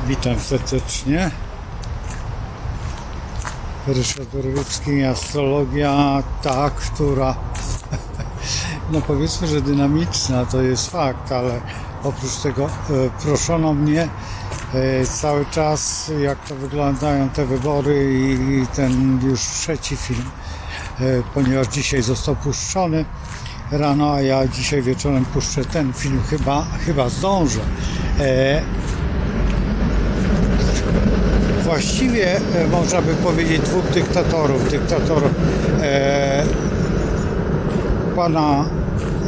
Witam serdecznie. Ryszard Borowiecki, astrologia, ta, która no powiedzmy, że dynamiczna, to jest fakt, ale oprócz tego proszono mnie cały czas, jak to wyglądają te wybory i ten już trzeci film, ponieważ dzisiaj został puszczony rano, a ja dzisiaj wieczorem puszczę ten film, chyba zdążę. Właściwie można by powiedzieć dwóch dyktatorów, pana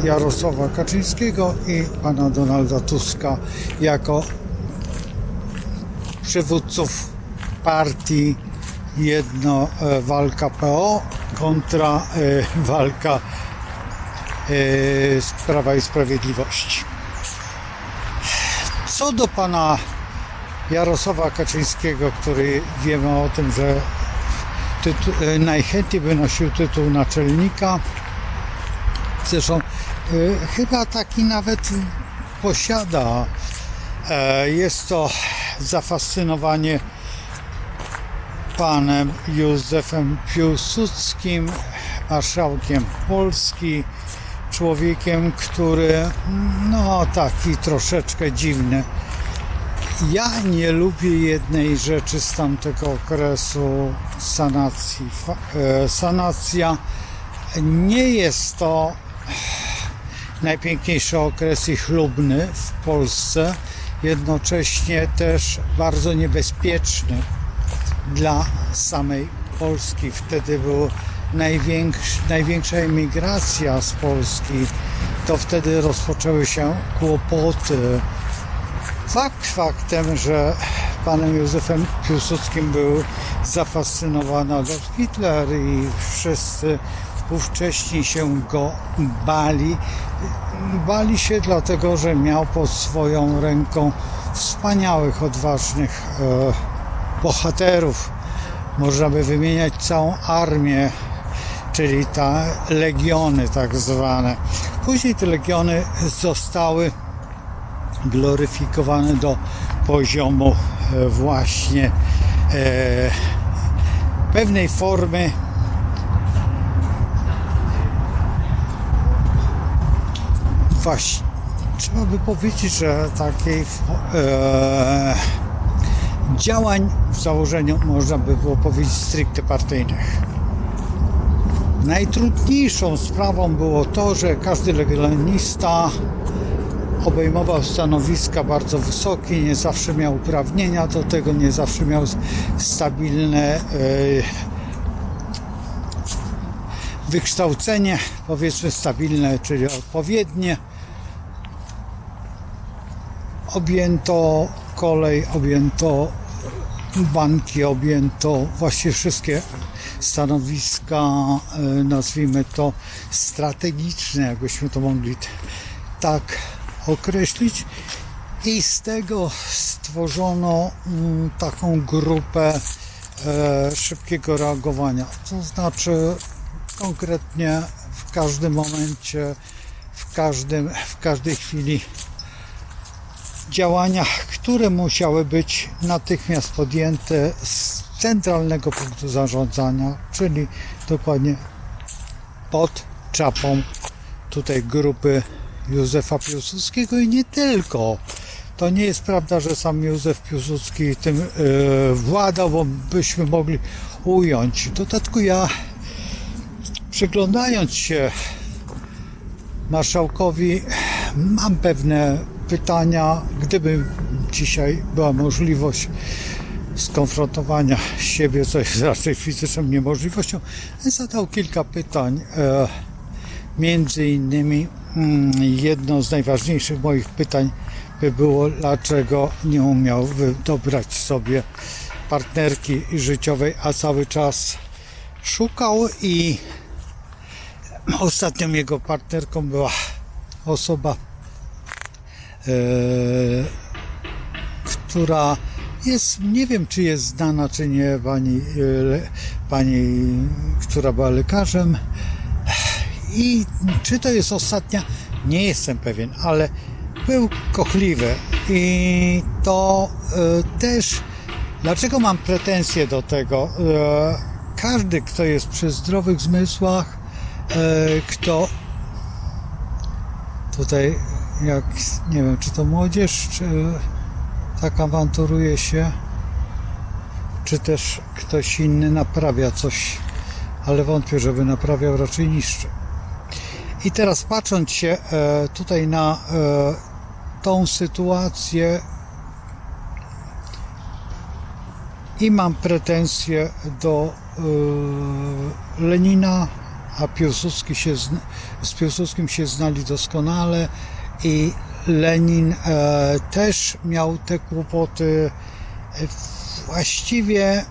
Jarosława Kaczyńskiego i pana Donalda Tuska jako przywódców partii. Jedno walka PO kontra walka Prawa i Sprawiedliwości. Co do pana Jarosława Kaczyńskiego, który wiemy o tym, że najchętniej by nosił tytuł naczelnika. Zresztą chyba taki nawet posiada. Jest to zafascynowanie panem Józefem Piłsudskim, marszałkiem Polski, człowiekiem, który no taki troszeczkę dziwny. Ja nie lubię jednej rzeczy z tamtego okresu sanacji. Sanacja nie jest to najpiękniejszy okres i chlubny w Polsce, jednocześnie też bardzo niebezpieczny dla samej Polski. Wtedy była największa emigracja z Polski. To wtedy rozpoczęły się kłopoty. Fakt faktem, że panem Józefem Piłsudskim był zafascynowany Adolf Hitler i wszyscy ówcześni się go bali. Bali się dlatego, że miał pod swoją ręką wspaniałych, odważnych bohaterów. Można by wymieniać całą armię, czyli te legiony tak zwane. Później te legiony zostały gloryfikowane do poziomu właśnie pewnej formy właśnie, trzeba by powiedzieć, że takiej działań w założeniu można by było powiedzieć stricte partyjnych. Najtrudniejszą sprawą było to, że każdy legionista obejmował stanowiska bardzo wysokie, nie zawsze miał uprawnienia do tego, nie zawsze miał stabilne wykształcenie, powiedzmy stabilne, czyli odpowiednie. Objęto kolej, objęto banki, objęto właściwie wszystkie stanowiska, nazwijmy to strategiczne, jakbyśmy to mogli tak określić, i z tego stworzono taką grupę szybkiego reagowania, to znaczy konkretnie w każdym momencie, w każdej chwili działania, które musiały być natychmiast podjęte z centralnego punktu zarządzania, czyli dokładnie pod czapą tutaj grupy Józefa Piłsudskiego i nie tylko. To nie jest prawda, że sam Józef Piłsudski tym władał, bo byśmy mogli ująć. W dodatku ja, przyglądając się marszałkowi, mam pewne pytania. Gdyby dzisiaj była możliwość skonfrontowania siebie, co jest raczej fizyczną niemożliwością, zadał kilka pytań. Między innymi jedno z najważniejszych moich pytań by było, dlaczego nie umiał dobrać sobie partnerki życiowej, a cały czas szukał, i ostatnią jego partnerką była osoba, która jest, nie wiem czy jest znana, czy nie, pani, która była lekarzem, i czy to jest ostatnia, nie jestem pewien, ale był kochliwy i to też, dlaczego mam pretensje do tego? Każdy, kto jest przy zdrowych zmysłach, kto tutaj, jak nie wiem, czy to młodzież, czy tak awanturuje się, czy też ktoś inny naprawia coś, ale wątpię, żeby naprawiał, raczej niszczy. I teraz patrząc się tutaj na tą sytuację i mam pretensje do Lenina, a z Piłsudskim się znali doskonale i Lenin też miał te kłopoty. Właściwie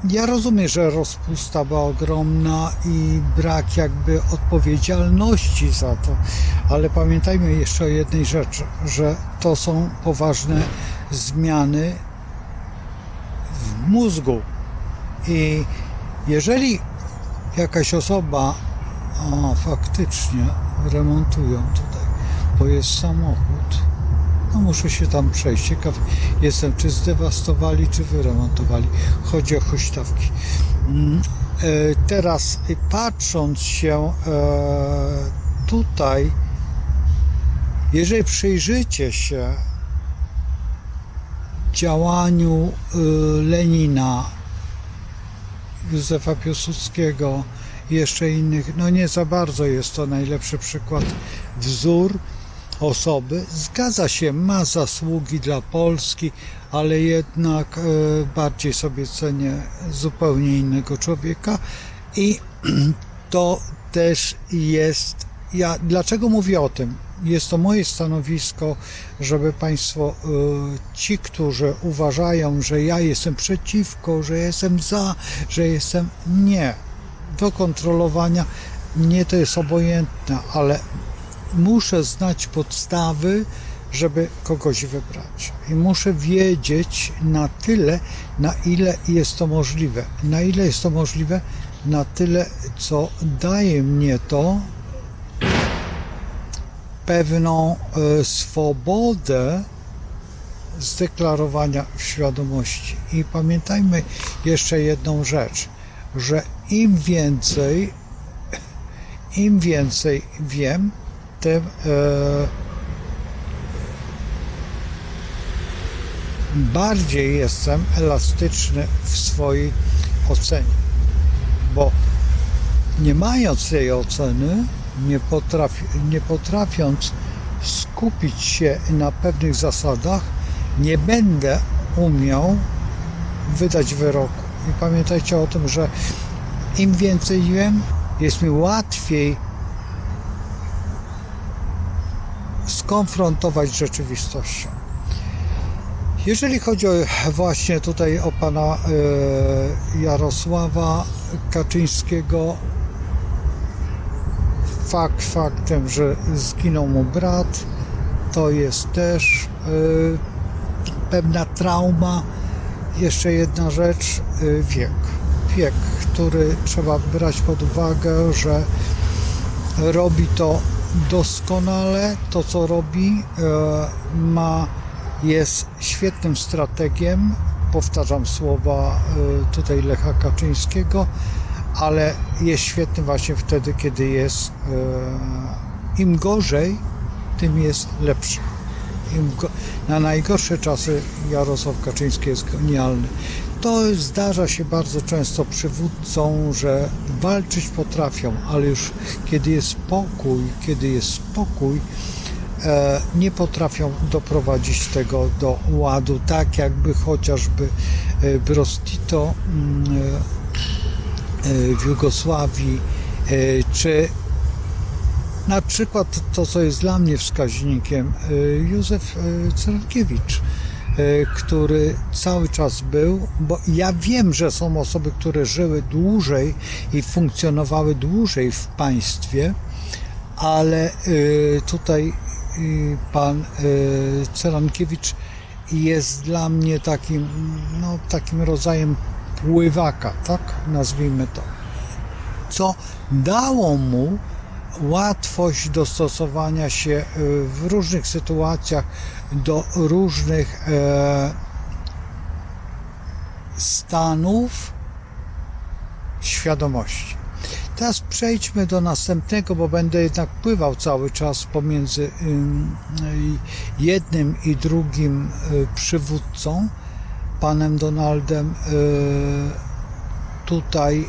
ja rozumiem, że rozpusta była ogromna i brak jakby odpowiedzialności za to, ale pamiętajmy jeszcze o jednej rzeczy, że to są poważne zmiany w mózgu i jeżeli jakaś osoba, faktycznie remontują tutaj, bo jest samochód, no muszę się tam przejść, ciekaw jestem, czy zdewastowali, czy wyremontowali, chodzi o huśtawki. Teraz patrząc się tutaj, jeżeli przyjrzycie się działaniu Lenina, Józefa Piłsudskiego i jeszcze innych, no nie za bardzo jest to najlepszy przykład, wzór osoby. Zgadza się, ma zasługi dla Polski, ale jednak bardziej sobie cenię zupełnie innego człowieka i to też jest, dlaczego mówię o tym? Jest to moje stanowisko, żeby Państwo, ci, którzy uważają, że ja jestem przeciwko, że jestem za, że jestem nie, do kontrolowania, mnie to jest obojętne, ale muszę znać podstawy, żeby kogoś wybrać. I muszę wiedzieć na tyle, na ile jest to możliwe. Na ile jest to możliwe? Na tyle, co daje mnie to pewną swobodę zdeklarowania świadomości. I pamiętajmy jeszcze jedną rzecz, że im więcej wiem, tym bardziej jestem elastyczny w swojej ocenie, bo nie mając tej oceny, nie potrafiąc skupić się na pewnych zasadach, nie będę umiał wydać wyroku. I pamiętajcie o tym, że im więcej wiem, jest mi łatwiej skonfrontować z rzeczywistością. Jeżeli chodzi właśnie tutaj o pana Jarosława Kaczyńskiego, faktem, że zginął mu brat, to jest też pewna trauma. Jeszcze jedna rzecz, wiek, który trzeba brać pod uwagę, że robi to doskonale, to co robi, jest świetnym strategiem, powtarzam słowa tutaj Lecha Kaczyńskiego, ale jest świetny właśnie wtedy, kiedy jest im gorzej, tym jest lepszy. Na najgorsze czasy Jarosław Kaczyński jest genialny. To zdarza się bardzo często przywódcom, że walczyć potrafią, ale już kiedy jest spokój, nie potrafią doprowadzić tego do ładu, tak jakby chociażby Broz Tito w Jugosławii, czy na przykład to, co jest dla mnie wskaźnikiem, Józef Cyrankiewicz, który cały czas był, bo ja wiem, że są osoby, które żyły dłużej i funkcjonowały dłużej w państwie, ale tutaj pan Cyrankiewicz jest dla mnie takim rodzajem pływaka, tak? Nazwijmy to. Co dało mu łatwość dostosowania się w różnych sytuacjach do różnych stanów świadomości. Teraz przejdźmy do następnego, bo będę jednak pływał cały czas pomiędzy jednym i drugim przywódcą, panem Donaldem tutaj.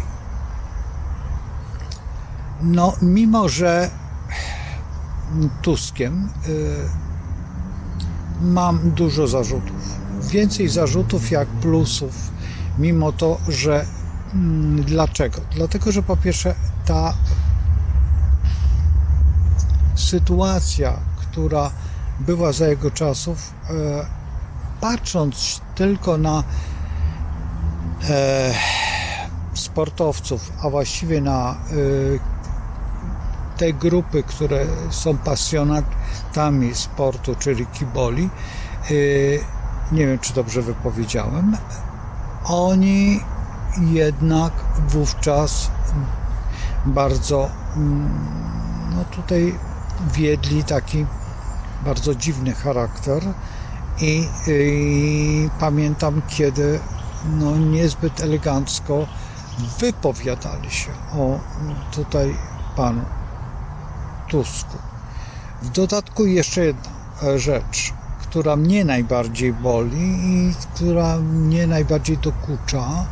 No, mimo że Tuskiem mam dużo zarzutów. Więcej zarzutów jak plusów, mimo to, że dlaczego? Dlatego, że po pierwsze ta sytuacja, która była za jego czasów, patrząc tylko na sportowców, a właściwie na te grupy, które są pasjonatami sportu, czyli kiboli, nie wiem, czy dobrze wypowiedziałem, oni jednak wówczas bardzo, no tutaj wiedli taki bardzo dziwny charakter i pamiętam, kiedy no niezbyt elegancko wypowiadali się o tutaj panu Tusku. W dodatku jeszcze jedna rzecz, która mnie najbardziej boli i która mnie najbardziej dokucza,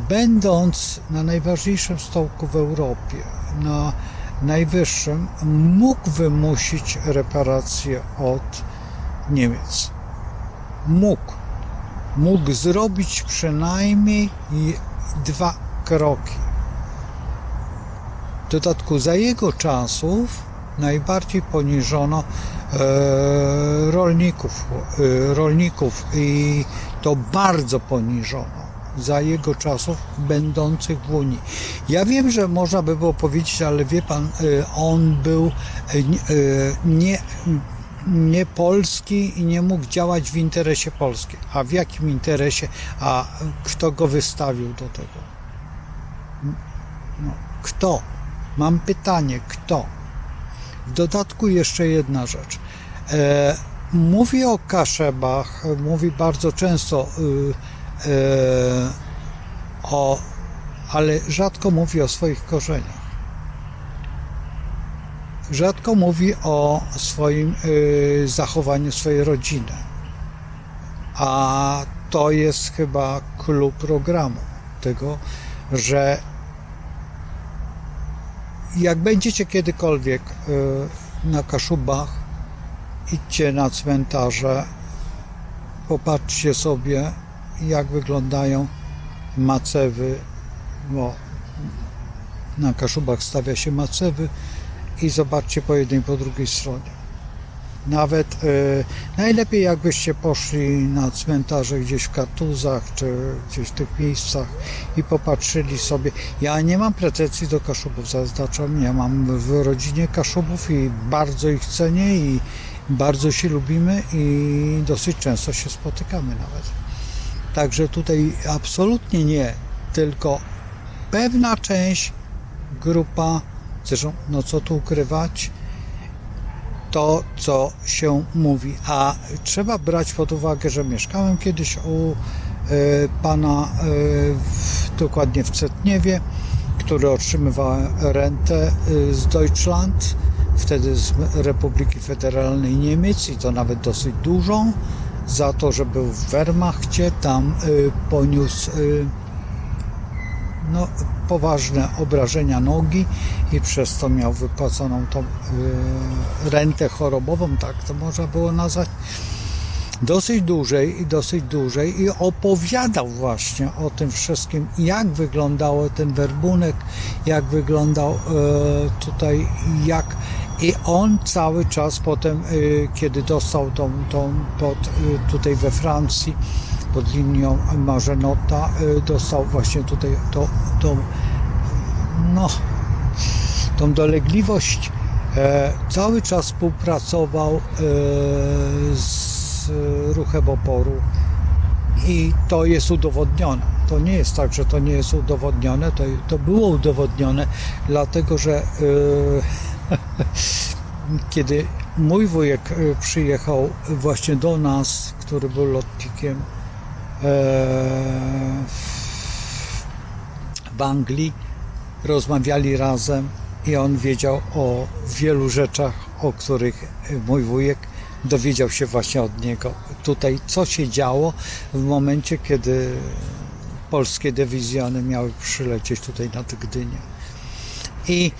będąc na najważniejszym stołku w Europie, na najwyższym, mógł wymusić reparacje od Niemiec. Mógł zrobić przynajmniej 2 kroki. W dodatku za jego czasów najbardziej poniżono rolników i to bardzo poniżono za jego czasów będących w Unii. Ja wiem, że można by było powiedzieć, ale wie pan, on był nie polski i nie mógł działać w interesie Polski. A w jakim interesie? A kto go wystawił do tego? No, kto? Mam pytanie, kto? W dodatku jeszcze jedna rzecz. Mówi o Kaszebach, mówi bardzo często ale rzadko mówi o swoich korzeniach. Rzadko mówi o swoim zachowaniu swojej rodziny. A to jest chyba clou programu tego, że jak będziecie kiedykolwiek na Kaszubach, idźcie na cmentarze, popatrzcie sobie, jak wyglądają macewy, bo na Kaszubach stawia się macewy i zobaczcie po jednej, po drugiej stronie. Nawet najlepiej jakbyście poszli na cmentarze gdzieś w Kartuzach, czy gdzieś w tych miejscach i popatrzyli sobie. Ja nie mam pretensji do Kaszubów, zaznaczam, ja mam w rodzinie Kaszubów i bardzo ich cenię i bardzo się lubimy i dosyć często się spotykamy nawet. Także tutaj absolutnie nie, tylko pewna część, grupa, zresztą no co tu ukrywać, to co się mówi, a trzeba brać pod uwagę, że mieszkałem kiedyś u pana dokładnie w Cetniewie, który otrzymywał rentę z Deutschland, wtedy z Republiki Federalnej Niemiec i to nawet dosyć dużą, za to, że był w Wehrmachcie, tam poniósł no, poważne obrażenia nogi i przez to miał wypłaconą tą rentę chorobową, tak to można było nazwać, dosyć dłużej i opowiadał właśnie o tym wszystkim, jak wyglądał ten werbunek, jak wyglądał tutaj, i on cały czas potem, kiedy dostał tutaj we Francji, pod linią Marzenota, dostał właśnie tutaj tą dolegliwość. Cały czas współpracował z ruchem oporu i to jest udowodnione. To nie jest tak, że to nie jest udowodnione, to było udowodnione, dlatego że kiedy mój wujek przyjechał właśnie do nas, który był lotnikiem w Anglii, rozmawiali razem i on wiedział o wielu rzeczach, o których mój wujek dowiedział się właśnie od niego. Tutaj co się działo w momencie, kiedy polskie dywizjony miały przylecieć tutaj nad Gdynię. I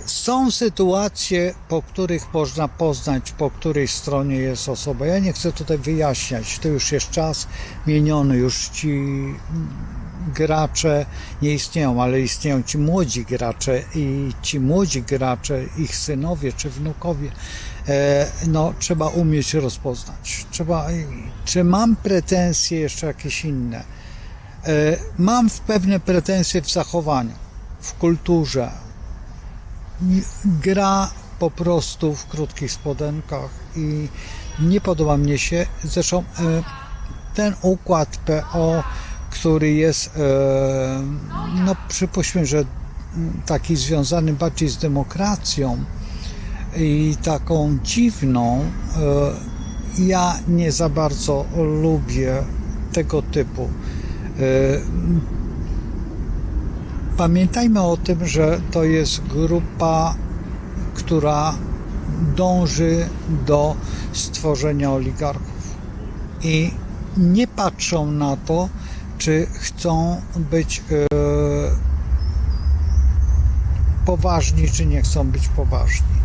są sytuacje, po których można poznać, po której stronie jest osoba. Ja nie chcę tutaj wyjaśniać, to już jest czas mieniony, już ci gracze nie istnieją, ale istnieją ci młodzi gracze i ci młodzi gracze, ich synowie czy wnukowie, no trzeba umieć rozpoznać. Czy mam pretensje jeszcze jakieś inne? Mam pewne pretensje w zachowaniu, w kulturze. Gra po prostu w krótkich spodenkach i nie podoba mnie się. Zresztą ten układ PO, który jest, no przypuśćmy, że taki związany bardziej z demokracją i taką dziwną, ja nie za bardzo lubię tego typu. Pamiętajmy o tym, że to jest grupa, która dąży do stworzenia oligarchów i nie patrzą na to, czy chcą być poważni, czy nie chcą być poważni.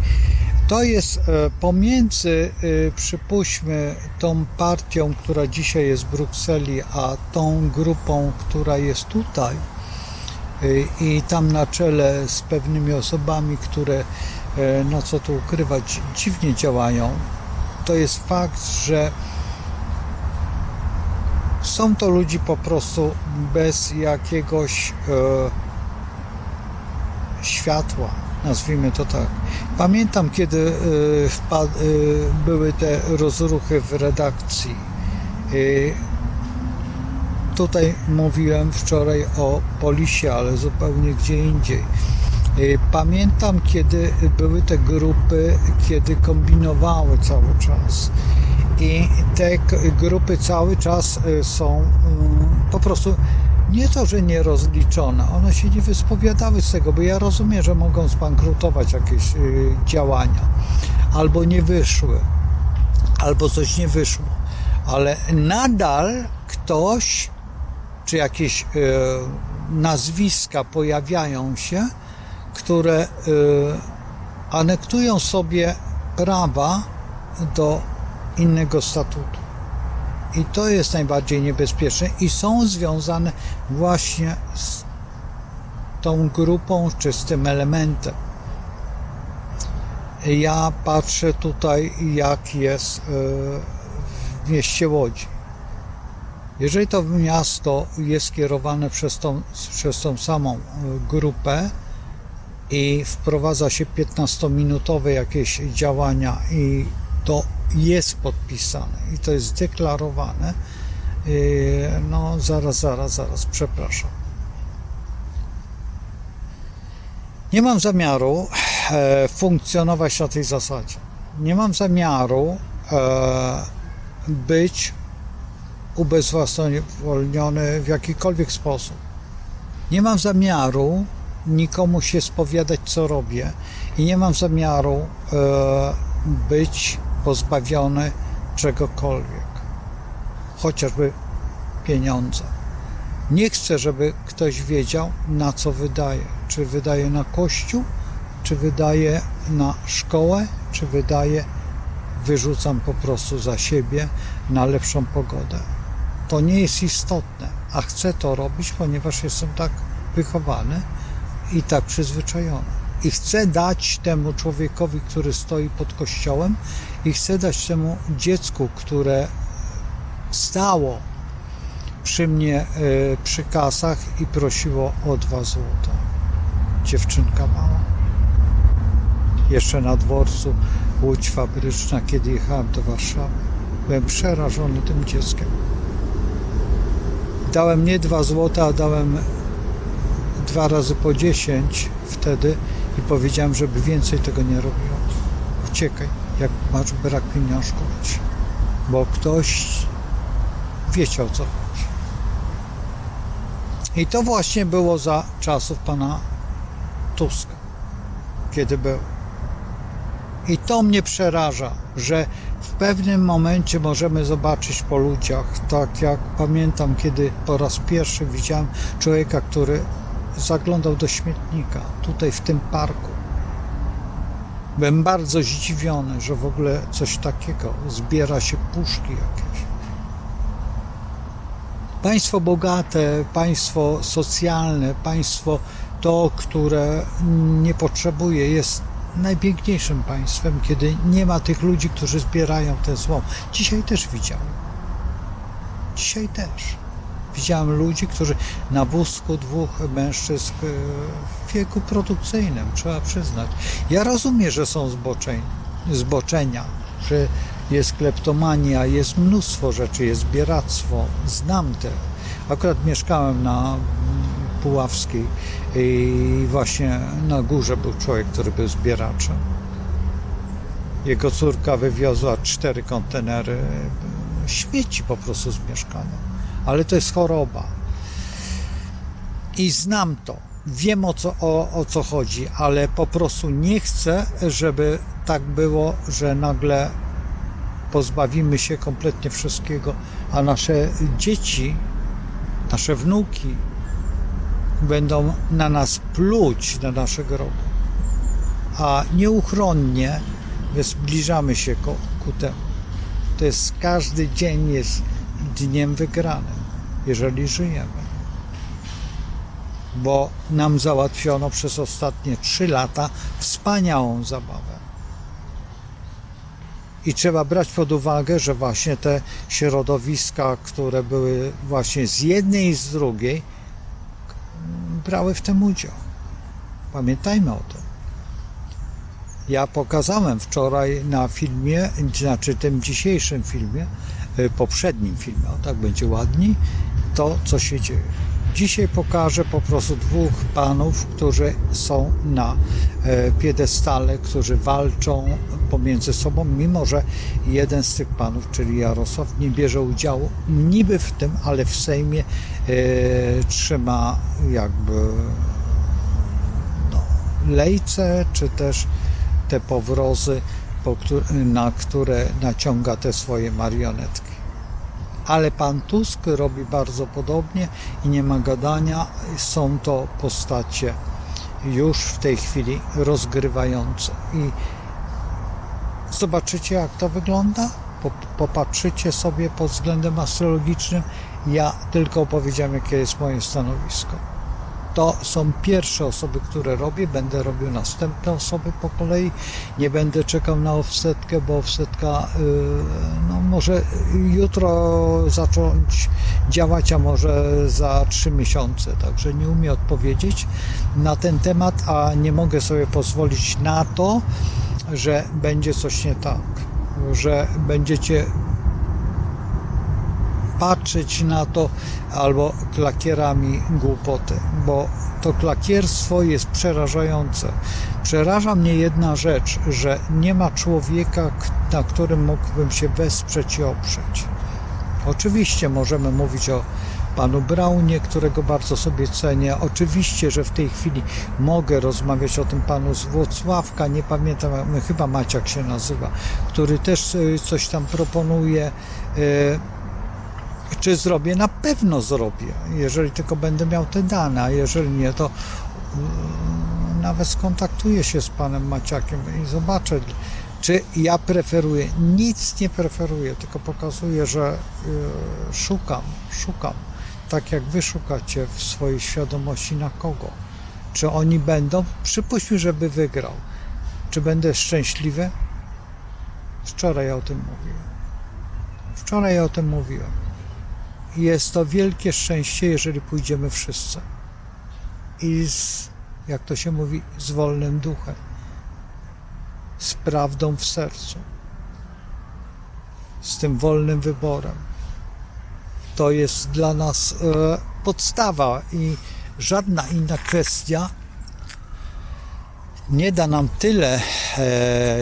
To jest pomiędzy, przypuśćmy, tą partią, która dzisiaj jest w Brukseli, a tą grupą, która jest tutaj i tam na czele z pewnymi osobami, które, no co tu ukrywać, dziwnie działają. To jest fakt, że są to ludzi po prostu bez jakiegoś światła, nazwijmy to tak. Pamiętam, kiedy były te rozruchy w redakcji. Tutaj mówiłem wczoraj o Polisie, ale zupełnie gdzie indziej. Pamiętam, kiedy były te grupy, kiedy kombinowały cały czas. I te grupy cały czas są po prostu nie to, że nierozliczone, one się nie wyspowiadały z tego, bo ja rozumiem, że mogą zbankrutować jakieś działania, albo nie wyszły, albo coś nie wyszło, ale nadal ktoś, czy jakieś nazwiska pojawiają się, które anektują sobie prawa do innego statutu. I to jest najbardziej niebezpieczne i są związane właśnie z tą grupą, czy z tym elementem. Ja patrzę tutaj, jak jest w mieście Łodzi. Jeżeli to miasto jest kierowane przez tą samą grupę i wprowadza się 15-minutowe jakieś działania i to jest podpisane i to jest deklarowane, no zaraz, przepraszam. Nie mam zamiaru funkcjonować na tej zasadzie. Nie mam zamiaru być ubezwłasnowolniony w jakikolwiek sposób. Nie mam zamiaru nikomu się spowiadać, co robię i nie mam zamiaru być pozbawiony czegokolwiek, chociażby pieniądze. Nie chcę, żeby ktoś wiedział, na co wydaje. Czy wydaje na kościół, czy wydaje na szkołę, czy wydaje, wyrzucam po prostu za siebie na lepszą pogodę. To nie jest istotne, a chcę to robić, ponieważ jestem tak wychowany i tak przyzwyczajony. I chcę dać temu człowiekowi, który stoi pod kościołem, i chcę dać temu dziecku, które stało przy mnie przy kasach i prosiło o 2 złote. Dziewczynka mała. Jeszcze na dworcu Łódź Fabryczna, kiedy jechałem do Warszawy. Byłem przerażony tym dzieckiem. Dałem nie 2 zł, a dałem 2 razy po 10 wtedy i powiedziałem, żeby więcej tego nie robiło. Uciekaj, jak masz brak pieniążków, bo ktoś wiecie, o co chodzi. I to właśnie było za czasów pana Tuska, kiedy był. I to mnie przeraża, że w pewnym momencie możemy zobaczyć po ludziach, tak jak pamiętam, kiedy po raz pierwszy widziałem człowieka, który zaglądał do śmietnika, tutaj w tym parku. Byłem bardzo zdziwiony, że w ogóle coś takiego, zbiera się puszki jakieś. Państwo bogate, państwo socjalne, państwo to, które nie potrzebuje, jest najpiękniejszym państwem, kiedy nie ma tych ludzi, którzy zbierają ten złom. Dzisiaj też widziałem. Dzisiaj też. Widziałem ludzi, którzy na wózku 2 mężczyzn w wieku produkcyjnym, trzeba przyznać. Ja rozumiem, że są zboczenia, że jest kleptomania, jest mnóstwo rzeczy, jest zbieractwo. Znam te. Akurat mieszkałem na Puławskiej i właśnie na górze był człowiek, który był zbieraczem. Jego córka wywiozła 4 kontenery śmieci po prostu z mieszkania. Ale to jest choroba. I znam to. Wiem o co chodzi, ale po prostu nie chcę, żeby tak było, że nagle pozbawimy się kompletnie wszystkiego, a nasze dzieci, nasze wnuki będą na nas pluć, na nasze groby. A nieuchronnie zbliżamy się ku temu. To jest, każdy dzień jest dniem wygranym, jeżeli żyjemy. Bo nam załatwiono przez ostatnie 3 lata wspaniałą zabawę. I trzeba brać pod uwagę, że właśnie te środowiska, które były właśnie z jednej i z drugiej, brały w tym udział. Pamiętajmy o tym. Ja pokazałem wczoraj na filmie, znaczy tym dzisiejszym filmie, poprzednim filmie, o tak będzie ładniej, to co się dzieje. Dzisiaj pokażę po prostu 2 panów, którzy są na piedestale, którzy walczą pomiędzy sobą, mimo że jeden z tych panów, czyli Jarosław, nie bierze udziału niby w tym, ale w Sejmie trzyma jakby lejce, czy też te powrozy, na które naciąga te swoje marionetki. Ale pan Tusk robi bardzo podobnie i nie ma gadania. Są to postacie już w tej chwili rozgrywające. I zobaczycie, jak to wygląda. Popatrzycie sobie pod względem astrologicznym. Ja tylko opowiedziałem, jakie jest moje stanowisko. To są pierwsze osoby, które robię. Będę robił następne osoby po kolei. Nie będę czekał na offsetkę, bo offsetka może jutro zacząć działać, a może za 3 miesiące. Także nie umiem odpowiedzieć na ten temat, a nie mogę sobie pozwolić na to, że będzie coś nie tak. Że będziecie patrzeć na to albo klakierami głupoty, bo to klakierstwo jest przerażające. Przeraża mnie jedna rzecz, że nie ma człowieka, na którym mógłbym się wesprzeć i oprzeć. Oczywiście możemy mówić o panu Braunie, którego bardzo sobie cenię. Oczywiście, że w tej chwili mogę rozmawiać o tym panu z Włocławka, nie pamiętam, chyba Maciak się nazywa, który też coś tam proponuje. Czy zrobię? Na pewno zrobię, jeżeli tylko będę miał te dane, a jeżeli nie, to nawet skontaktuję się z panem Maciakiem i zobaczę, czy ja preferuję. Nic nie preferuję, tylko pokazuję, że szukam, tak jak wy szukacie w swojej świadomości na kogo. Czy oni będą? Przypuśćmy, żeby wygrał. Czy będę szczęśliwy? Wczoraj o tym mówiłem. Jest to wielkie szczęście, jeżeli pójdziemy wszyscy. I jak to się mówi, z wolnym duchem. Z prawdą w sercu. Z tym wolnym wyborem. to jest dla nas podstawa i żadna inna kwestia nie da nam tyle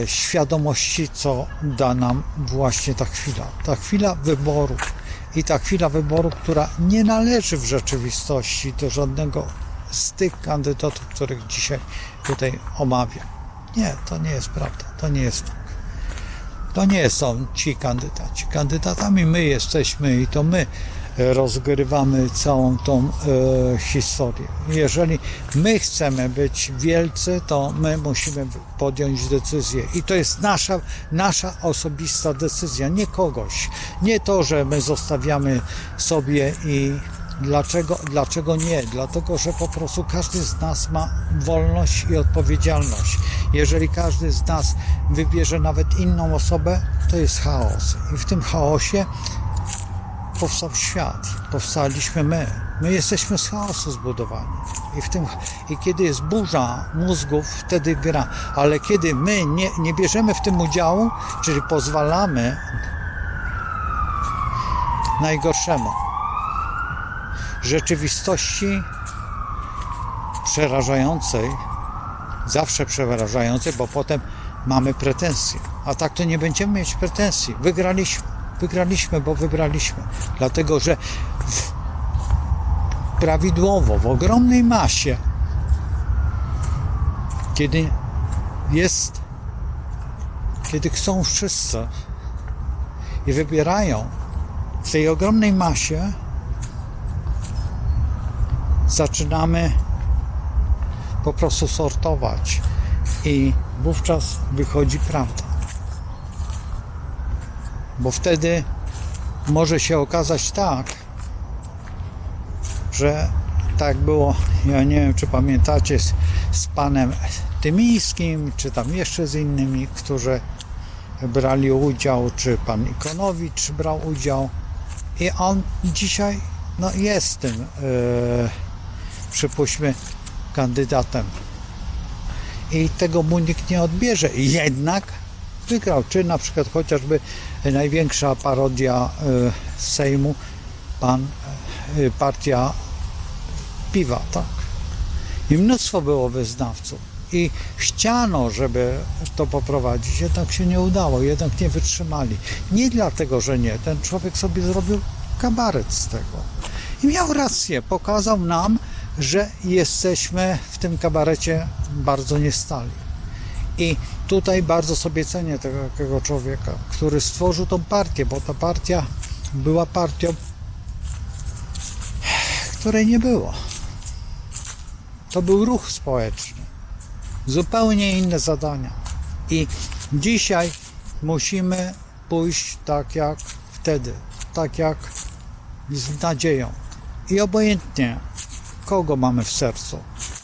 świadomości, co da nam właśnie ta chwila wyboru. I ta chwila wyboru, która nie należy w rzeczywistości do żadnego z tych kandydatów, których dzisiaj tutaj omawiam. Nie, to nie jest prawda, to nie jest tak. To nie są ci kandydaci. Kandydatami my jesteśmy i to my rozgrywamy całą tą historię. Jeżeli my chcemy być wielcy, to my musimy podjąć decyzję i to jest nasza osobista decyzja, nie kogoś. Nie to, że my zostawiamy sobie i dlaczego nie? Dlatego, że po prostu każdy z nas ma wolność i odpowiedzialność. Jeżeli każdy z nas wybierze nawet inną osobę, to jest chaos. I w tym chaosie powstał świat, powstaliśmy my. My jesteśmy z chaosu zbudowani. I kiedy jest burza mózgów, wtedy gra. Ale kiedy my nie bierzemy w tym udziału, czyli pozwalamy najgorszemu, rzeczywistości przerażającej, zawsze przerażającej, bo potem mamy pretensje. A tak to nie będziemy mieć pretensji. Wygraliśmy, bo wybraliśmy. Dlatego, że prawidłowo, w ogromnej masie, kiedy chcą wszyscy i wybierają w tej ogromnej masie, zaczynamy po prostu sortować i wówczas wychodzi prawda. Bo wtedy może się okazać tak, że tak było, ja nie wiem, czy pamiętacie, z panem Tymińskim, czy tam jeszcze z innymi, którzy brali udział, czy pan Ikonowicz brał udział i on dzisiaj jest tym, przypuśćmy, kandydatem i tego mu nikt nie odbierze i jednak wygrał, czy na przykład chociażby największa parodia Sejmu, partia piwa, tak. I mnóstwo było wyznawców i chciano, żeby to poprowadzić, jednak się nie udało, jednak nie wytrzymali. Nie dlatego, że nie, ten człowiek sobie zrobił kabaret z tego i miał rację, pokazał nam, że jesteśmy w tym kabarecie bardzo niestali. I tutaj bardzo sobie cenię takiego człowieka, który stworzył tą partię, bo ta partia była partią, której nie było. To był ruch społeczny. Zupełnie inne zadania. I dzisiaj musimy pójść tak jak wtedy, tak jak z nadzieją. I obojętnie, kogo mamy w sercu.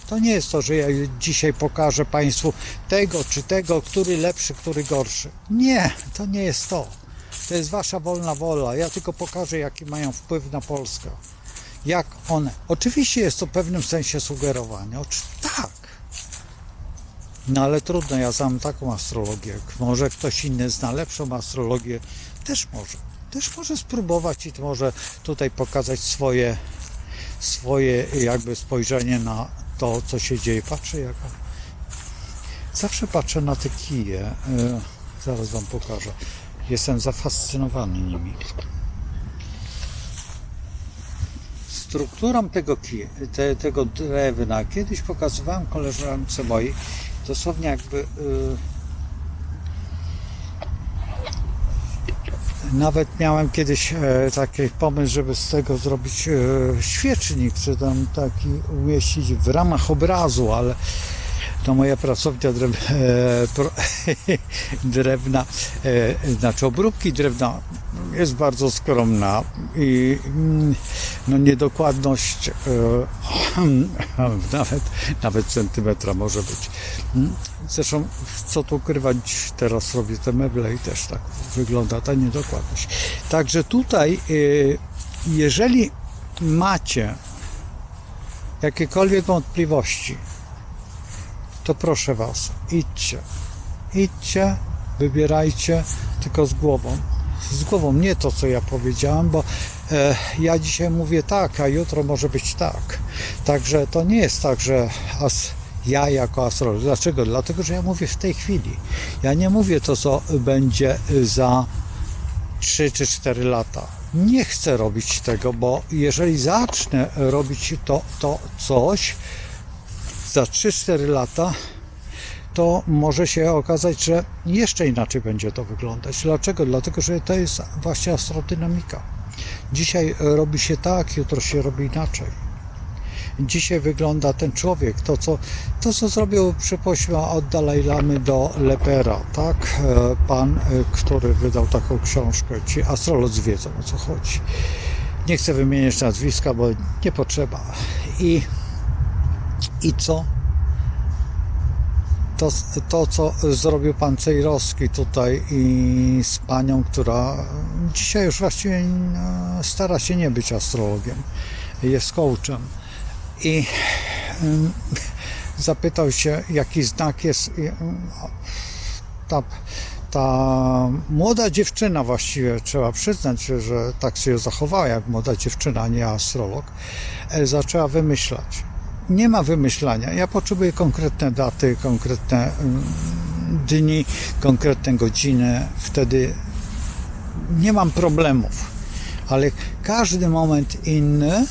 To nie jest to, że ja dzisiaj pokażę Państwu tego czy tego, który lepszy, który gorszy. Nie, to nie jest to. To jest Wasza wolna wola. Ja tylko pokażę, jaki mają wpływ na Polskę. Jak one. Oczywiście jest to w pewnym sensie sugerowanie. Tak. No ale trudno, ja znam taką astrologię. Może ktoś inny zna lepszą astrologię. Też może. Też może spróbować i może tutaj pokazać swoje jakby spojrzenie na to, co się dzieje. Zawsze patrzę na te kije. Zaraz Wam pokażę. Jestem zafascynowany nimi. Strukturą tego drewna kiedyś pokazywałem koleżance mojej, dosłownie jakby nawet miałem kiedyś taki pomysł, żeby z tego zrobić świecznik, czy tam taki umieścić w ramach obrazu, ale to moja pracownia drewna, znaczy obróbki drewna jest bardzo skromna i niedokładność nawet centymetra może być. Zresztą co tu ukrywać, teraz robię te meble i też tak wygląda ta niedokładność. Także tutaj, jeżeli macie jakiekolwiek wątpliwości, to proszę Was, idźcie, wybierajcie, tylko z głową, z głową, nie to, co ja powiedziałem, bo ja dzisiaj mówię tak, a jutro może być tak. Także to nie jest tak, że ja jako astrolog. Dlaczego? Dlatego, że ja mówię w tej chwili. Ja nie mówię to, co będzie za 3 czy 4 lata. Nie chcę robić tego, bo jeżeli zacznę robić to coś za 3-4 lata, to może się okazać, że jeszcze inaczej będzie to wyglądać. Dlaczego? Dlatego, że to jest właśnie astrodynamika. Dzisiaj robi się tak, jutro się robi inaczej. Dzisiaj wygląda ten człowiek, to co zrobił, przypuśćmy, od Dalaj Lamy do Lepera, tak? Pan, który wydał taką książkę, ci astrolodzy wiedzą, o co chodzi. Nie chcę wymieniać nazwiska, bo nie potrzeba. I co? To, co zrobił pan Cejrowski tutaj i z panią, która dzisiaj już właściwie stara się nie być astrologiem, jest coachem. I zapytał się, jaki znak jest ta młoda dziewczyna, właściwie trzeba przyznać, że tak się zachowała jak młoda dziewczyna, a nie astrolog, zaczęła wymyślać. Nie ma wymyślania. Ja potrzebuję konkretne daty, konkretne dni, konkretne godziny. Wtedy nie mam problemów. Ale każdy moment inny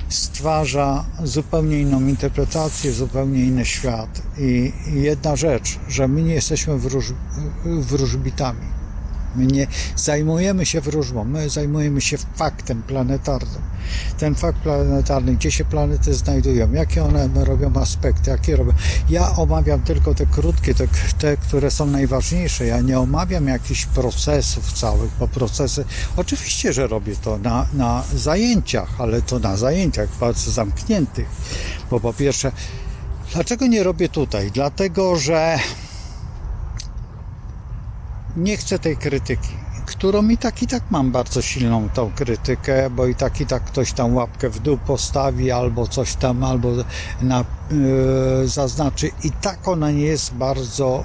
stwarza zupełnie inną interpretację, zupełnie inny świat. I jedna rzecz, że my nie jesteśmy wróżbitami. My nie zajmujemy się wróżbą, my zajmujemy się faktem planetarnym. Ten fakt planetarny, gdzie się planety znajdują, jakie one robią aspekty, jakie robią. Ja omawiam tylko te krótkie, te, które są najważniejsze. Ja nie omawiam jakichś procesów całych, bo procesy, oczywiście, że robię to na zajęciach, ale to na zajęciach bardzo zamkniętych. Bo po pierwsze, dlaczego nie robię tutaj? Dlatego, że nie chcę tej krytyki, którą i tak mam bardzo silną tą krytykę, bo i tak ktoś tam łapkę w dół postawi, albo coś tam, albo zaznaczy. I tak ona nie jest bardzo,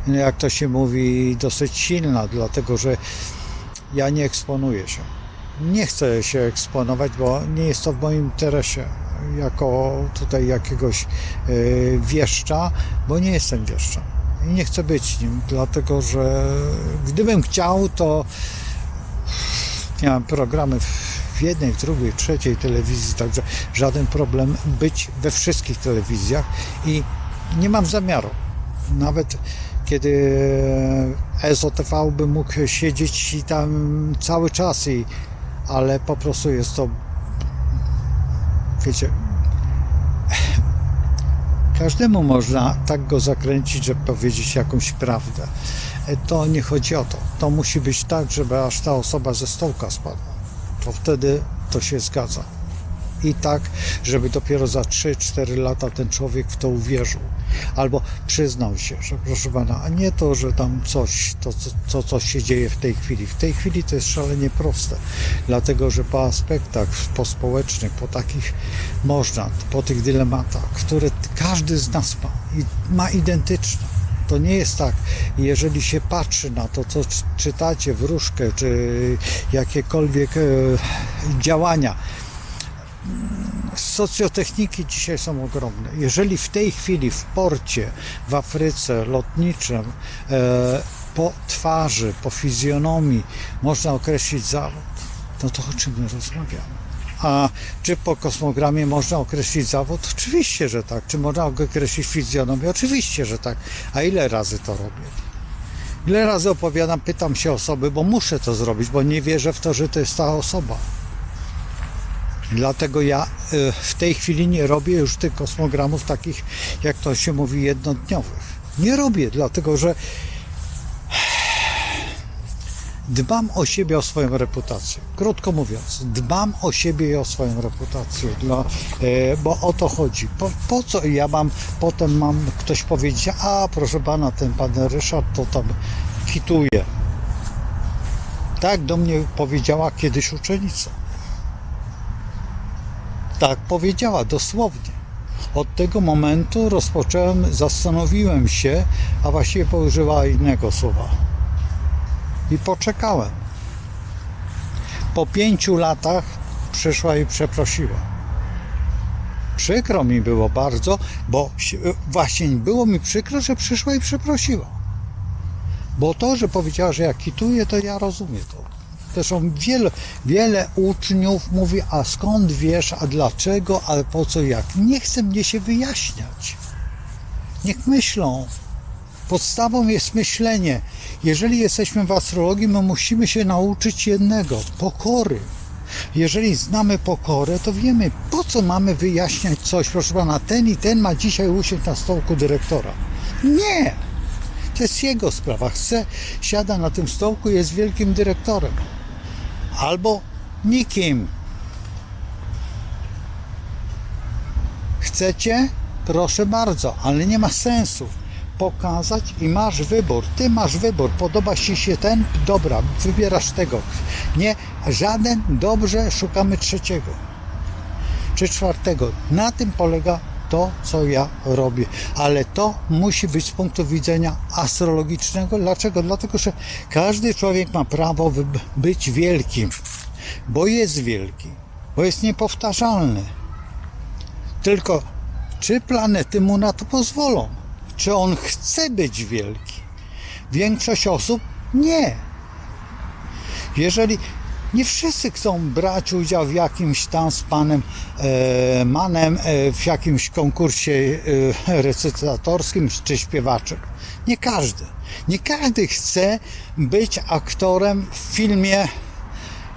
jak to się mówi, dosyć silna, dlatego że ja nie eksponuję się. Nie chcę się eksponować, bo nie jest to w moim interesie jako tutaj jakiegoś wieszcza, bo nie jestem wieszczem. I nie chcę być nim, dlatego że gdybym chciał, to miałem programy w jednej, w drugiej, trzeciej telewizji, także żaden problem być we wszystkich telewizjach i nie mam zamiaru. Nawet kiedy EZO-TV by mógł siedzieć tam cały czas, ale po prostu jest to, wiecie, każdemu można tak go zakręcić, żeby powiedzieć jakąś prawdę. To nie chodzi o to. To musi być tak, żeby aż ta osoba ze stołka spadła. To wtedy to się zgadza. I tak, żeby dopiero za 3-4 lata ten człowiek w to uwierzył. Albo przyznał się, że proszę pana, a nie to, że tam coś się dzieje w tej chwili. W tej chwili to jest szalenie proste. Dlatego, że po aspektach, po społecznych, po takich można, po tych dylematach, które każdy z nas ma identyczne. To nie jest tak, jeżeli się patrzy na to, co czytacie, wróżkę, czy jakiekolwiek działania. Socjotechniki dzisiaj są ogromne. Jeżeli w tej chwili w porcie, w Afryce, lotniczym, po twarzy, po fizjonomii można określić zawód, no to o czym my rozmawiamy? A czy po kosmogramie można określić zawód? Oczywiście, że tak. Czy można określić fizjonomię? Oczywiście, że tak. A ile razy to robię? Ile razy opowiadam, pytam się osoby, bo muszę to zrobić, bo nie wierzę w to, że to jest ta osoba. Dlatego ja w tej chwili nie robię już tych kosmogramów takich, jak to się mówi, jednodniowych. Nie robię, dlatego że dbam o siebie, o swoją reputację. Krótko mówiąc, dbam o siebie i o swoją reputację, bo o to chodzi. Po co ja potem mam ktoś powiedzieć, a proszę pana, ten pan Ryszard to tam kituje. Tak do mnie powiedziała kiedyś uczennica. Tak powiedziała, dosłownie. Od tego momentu zastanowiłem się, a właściwie używała innego słowa. i poczekałem. Po 5 latach przyszła i przeprosiła. Przykro mi było bardzo, bo właśnie było mi przykro, że przyszła i przeprosiła. Bo to, że powiedziała, że ja kituję, to ja rozumiem to. Zresztą wiele uczniów mówi, a skąd wiesz, a dlaczego, ale po co, jak. Nie chce mnie się wyjaśniać. Niech myślą. Podstawą jest myślenie. Jeżeli jesteśmy w astrologii, my musimy się nauczyć jednego, pokory. Jeżeli znamy pokorę, to wiemy, po co mamy wyjaśniać coś. Proszę pana, ten i ten ma dzisiaj usiąść na stołku dyrektora. Nie! To jest jego sprawa. Siada na tym stołku i jest wielkim dyrektorem. Albo nikim. Chcecie? Proszę bardzo, ale nie ma sensu pokazać i masz wybór. Ty masz wybór. Podoba ci się ten? Dobra, wybierasz tego. Nie, żaden, dobrze, szukamy trzeciego czy czwartego. Na tym polega to, co ja robię. Ale to musi być z punktu widzenia astrologicznego. Dlaczego? Dlatego, że każdy człowiek ma prawo być wielkim, bo jest wielki, bo jest niepowtarzalny. Tylko czy planety mu na to pozwolą? Czy on chce być wielki? Większość osób nie. Jeżeli nie wszyscy chcą brać udział w jakimś tam z panem Manem w jakimś konkursie recytatorskim czy śpiewaczym. Nie każdy. Nie każdy chce być aktorem w filmie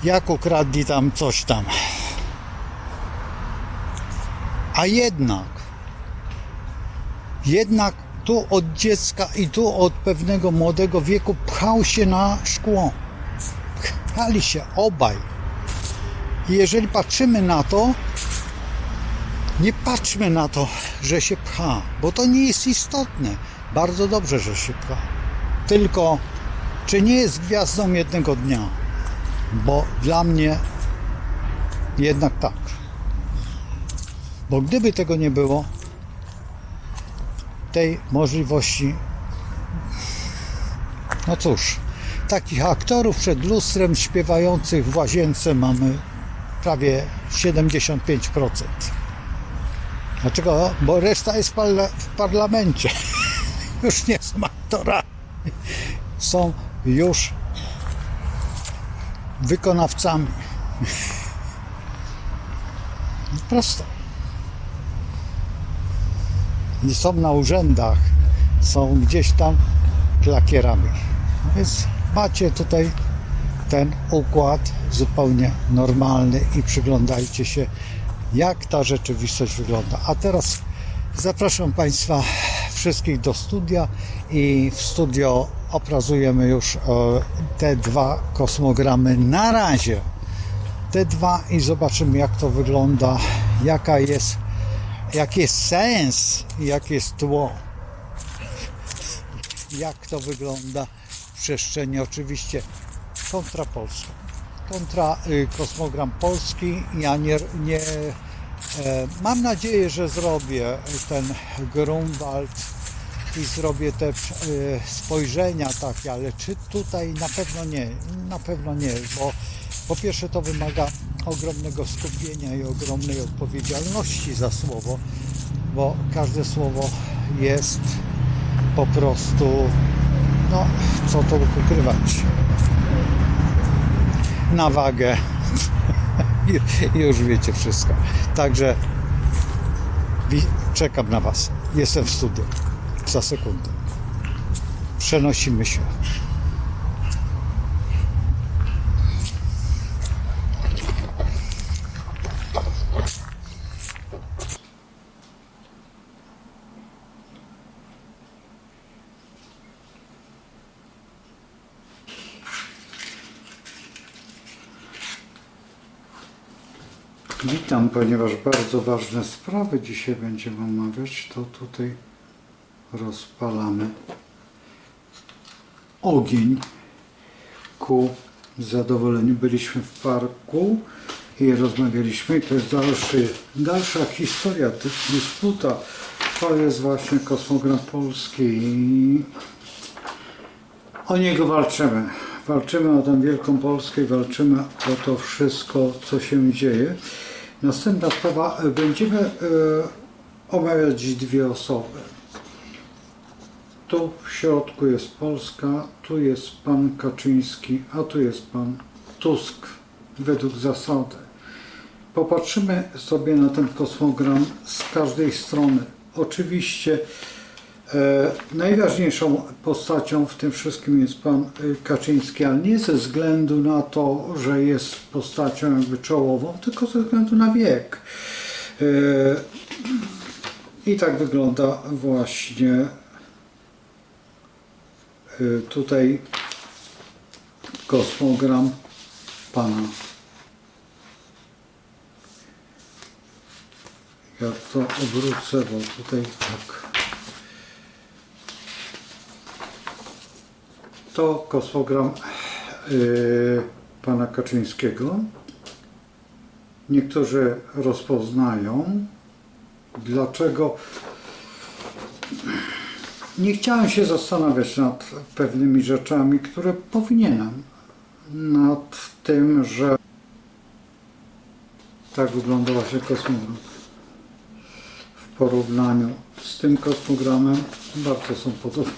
Jak ukradli tam coś tam. A jednak tu od dziecka i tu od pewnego młodego wieku pchał się na szkło. Pchali się obaj. I jeżeli patrzymy na to, nie patrzmy na to, że się pcha, bo to nie jest istotne. Bardzo dobrze, że się pcha. Tylko, czy nie jest gwiazdą jednego dnia? Bo dla mnie jednak tak. Bo gdyby tego nie było, tej możliwości, no cóż, takich aktorów przed lustrem śpiewających w łazience mamy prawie 75%. Dlaczego? Bo reszta jest w parlamencie. Już nie są aktorami. Są już wykonawcami. Prosto. Nie są na urzędach, są gdzieś tam klakierami. Więc macie tutaj ten układ zupełnie normalny i przyglądajcie się, jak ta rzeczywistość wygląda. A teraz zapraszam Państwa wszystkich do studia i w studio obrazujemy już te 2 kosmogramy na razie. Te 2 i zobaczymy, jak to wygląda, jaki jest sens, jakie jest tło, jak to wygląda w przestrzeni. Oczywiście kontra Polska, kontra kosmogram polski. Ja mam nadzieję, że zrobię ten Grunwald i zrobię te spojrzenia takie, ale czy tutaj na pewno nie, bo po pierwsze to wymaga ogromnego skupienia i ogromnej odpowiedzialności za słowo, bo każde słowo jest po prostu, no co to ukrywać, na wagę. I już wiecie wszystko. Także czekam na Was. Jestem w studiu. Za sekundę. Przenosimy się. Witam, ponieważ bardzo ważne sprawy dzisiaj będziemy omawiać, to tutaj rozpalamy ogień ku zadowoleniu. Byliśmy w parku i rozmawialiśmy, i to jest dalsza historia, dysputa. To jest właśnie kosmogram polski i o niego walczymy. walczymy o tę wielką Polskę, walczymy o to wszystko, co się dzieje. Następna sprawa, będziemy omawiać dwie osoby. Tu w środku jest Polska, tu jest pan Kaczyński, a tu jest pan Tusk, według zasady. Popatrzymy sobie na ten kosmogram z każdej strony. Oczywiście najważniejszą postacią w tym wszystkim jest pan Kaczyński, ale nie ze względu na to, że jest postacią jakby czołową, tylko ze względu na wiek. I tak wygląda właśnie tutaj kosmogram pana. Ja to obrócę, bo tutaj tak. To kosmogram pana Kaczyńskiego. Niektórzy rozpoznają. Dlaczego? Nie chciałem się zastanawiać nad pewnymi rzeczami, które powinienem. Nad tym, że tak wygląda właśnie kosmogram. W porównaniu z tym kosmogramem bardzo są podobne.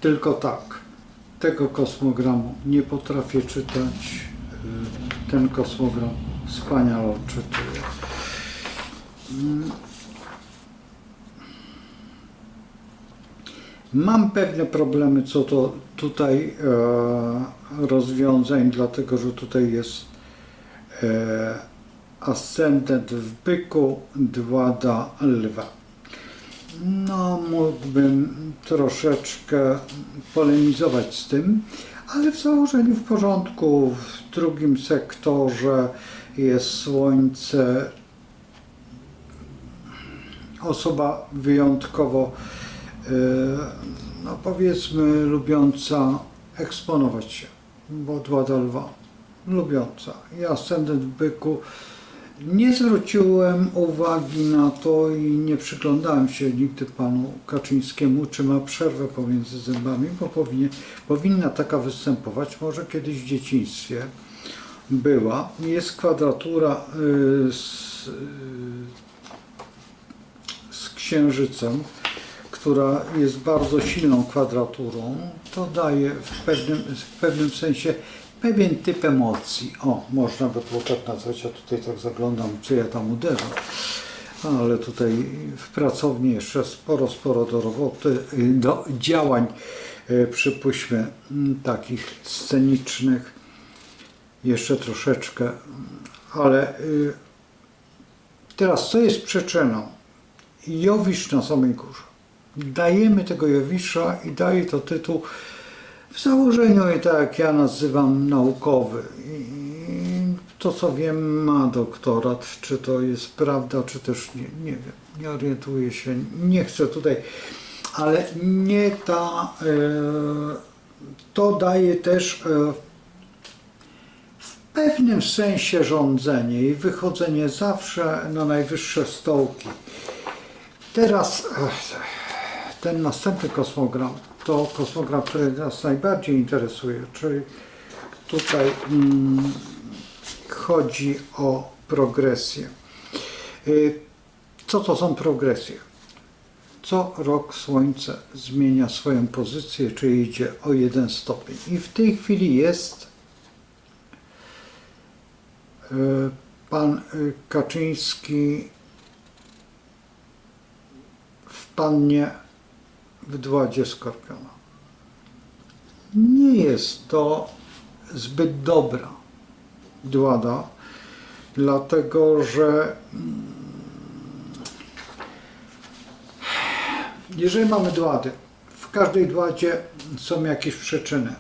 Tylko tak, tego kosmogramu nie potrafię czytać. Ten kosmogram wspaniale odczytuję. Mam pewne problemy co do tutaj rozwiązań, dlatego że tutaj jest ascendent w byku, dwada lwa. No, mógłbym troszeczkę polemizować z tym, ale w założeniu w porządku. W drugim sektorze jest Słońce, osoba wyjątkowo, no powiedzmy, lubiąca eksponować się, bo dwada lwa, lubiąca. I ascendent w byku. Nie zwróciłem uwagi na to i nie przyglądałem się nigdy panu Kaczyńskiemu, czy ma przerwę pomiędzy zębami, bo powinna taka występować, może kiedyś w dzieciństwie była. Jest kwadratura z Księżycem, która jest bardzo silną kwadraturą. To daje w pewnym sensie pewien typ emocji. O, można by było tak nazwać, ja tutaj tak zaglądam, czy ja tam uderzam. Ale tutaj w pracowni jeszcze sporo do roboty, do działań, przypuśćmy, takich scenicznych. Jeszcze troszeczkę. Ale teraz, co jest przyczyną? Jowisz na samej górze. Dajemy tego Jowisza i daje to tytuł w założeniu, i tak jak ja nazywam, naukowy. I to, co wiem, ma doktorat. Czy to jest prawda, czy też nie wiem. Nie orientuję się. Nie chcę tutaj, ale nie ta. To daje też w pewnym sensie rządzenie i wychodzenie zawsze na najwyższe stołki. Teraz ten następny kosmogram to kosmogram, który nas najbardziej interesuje, czyli tutaj chodzi o progresję. Co to są progresje? Co rok Słońce zmienia swoją pozycję, czyli idzie o 1 stopień. I w tej chwili jest pan Kaczyński w pannie w dładzie Skorpiona. Nie jest to zbyt dobra dłada, dlatego że jeżeli mamy dłady, w każdej dładzie są jakieś przyczyny.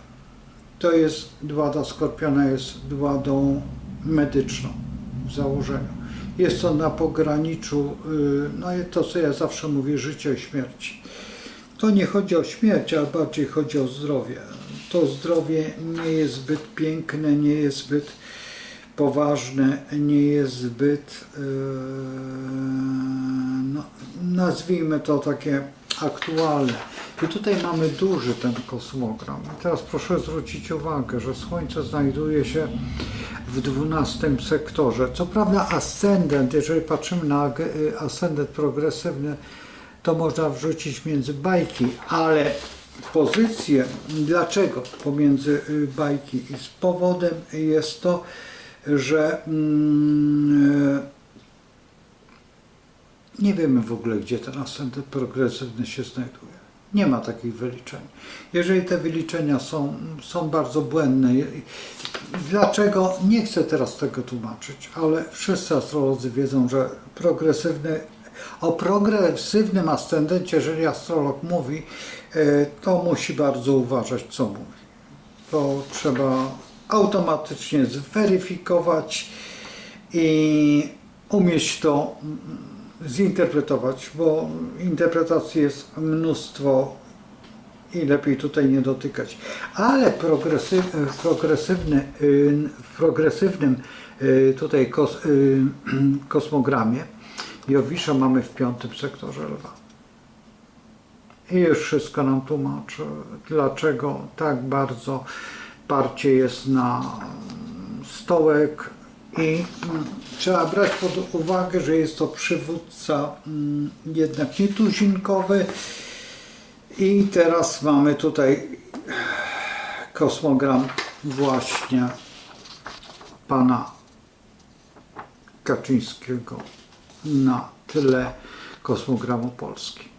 To jest dłada Skorpiona, jest dładą medyczną w założeniu. Jest to na pograniczu, no i to, co ja zawsze mówię, życia i śmierci. To nie chodzi o śmierć, ale bardziej chodzi o zdrowie. To zdrowie nie jest zbyt piękne, nie jest zbyt poważne, nie jest zbyt, no, nazwijmy to takie aktualne. I tutaj mamy duży ten kosmogram. I teraz proszę zwrócić uwagę, że Słońce znajduje się w 12 sektorze. Co prawda ascendent, jeżeli patrzymy na ascendent progresywny, to można wrzucić między bajki, ale pozycję, dlaczego pomiędzy bajki? I z powodem jest to, że nie wiemy w ogóle, gdzie ten ascendent progresywny się znajduje. Nie ma takich wyliczeń. Jeżeli te wyliczenia są bardzo błędne, dlaczego? Nie chcę teraz tego tłumaczyć, ale wszyscy astrolodzy wiedzą, że o progresywnym ascendencie, jeżeli astrolog mówi, to musi bardzo uważać, co mówi. To trzeba automatycznie zweryfikować i umieć to zinterpretować, bo interpretacji jest mnóstwo i lepiej tutaj nie dotykać. Ale w progresywnym tutaj kosmogramie Jowisza mamy w 5 sektorze Lwa. I już wszystko nam tłumaczy, dlaczego tak bardzo parcie jest na stołek i trzeba brać pod uwagę, że jest to przywódca jednak nietuzinkowy i teraz mamy tutaj kosmogram właśnie pana Kaczyńskiego na tle kosmogramu Polski.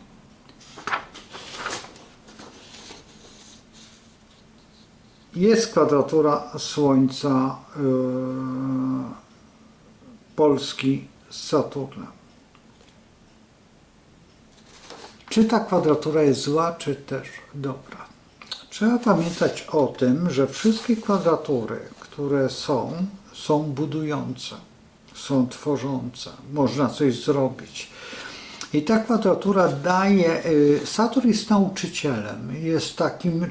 Jest kwadratura Słońca Polski z Saturnem. Czy ta kwadratura jest zła, czy też dobra? Trzeba pamiętać o tym, że wszystkie kwadratury, które są budujące, są tworzące, można coś zrobić. I ta kwadratura daje, Saturn jest nauczycielem, jest takim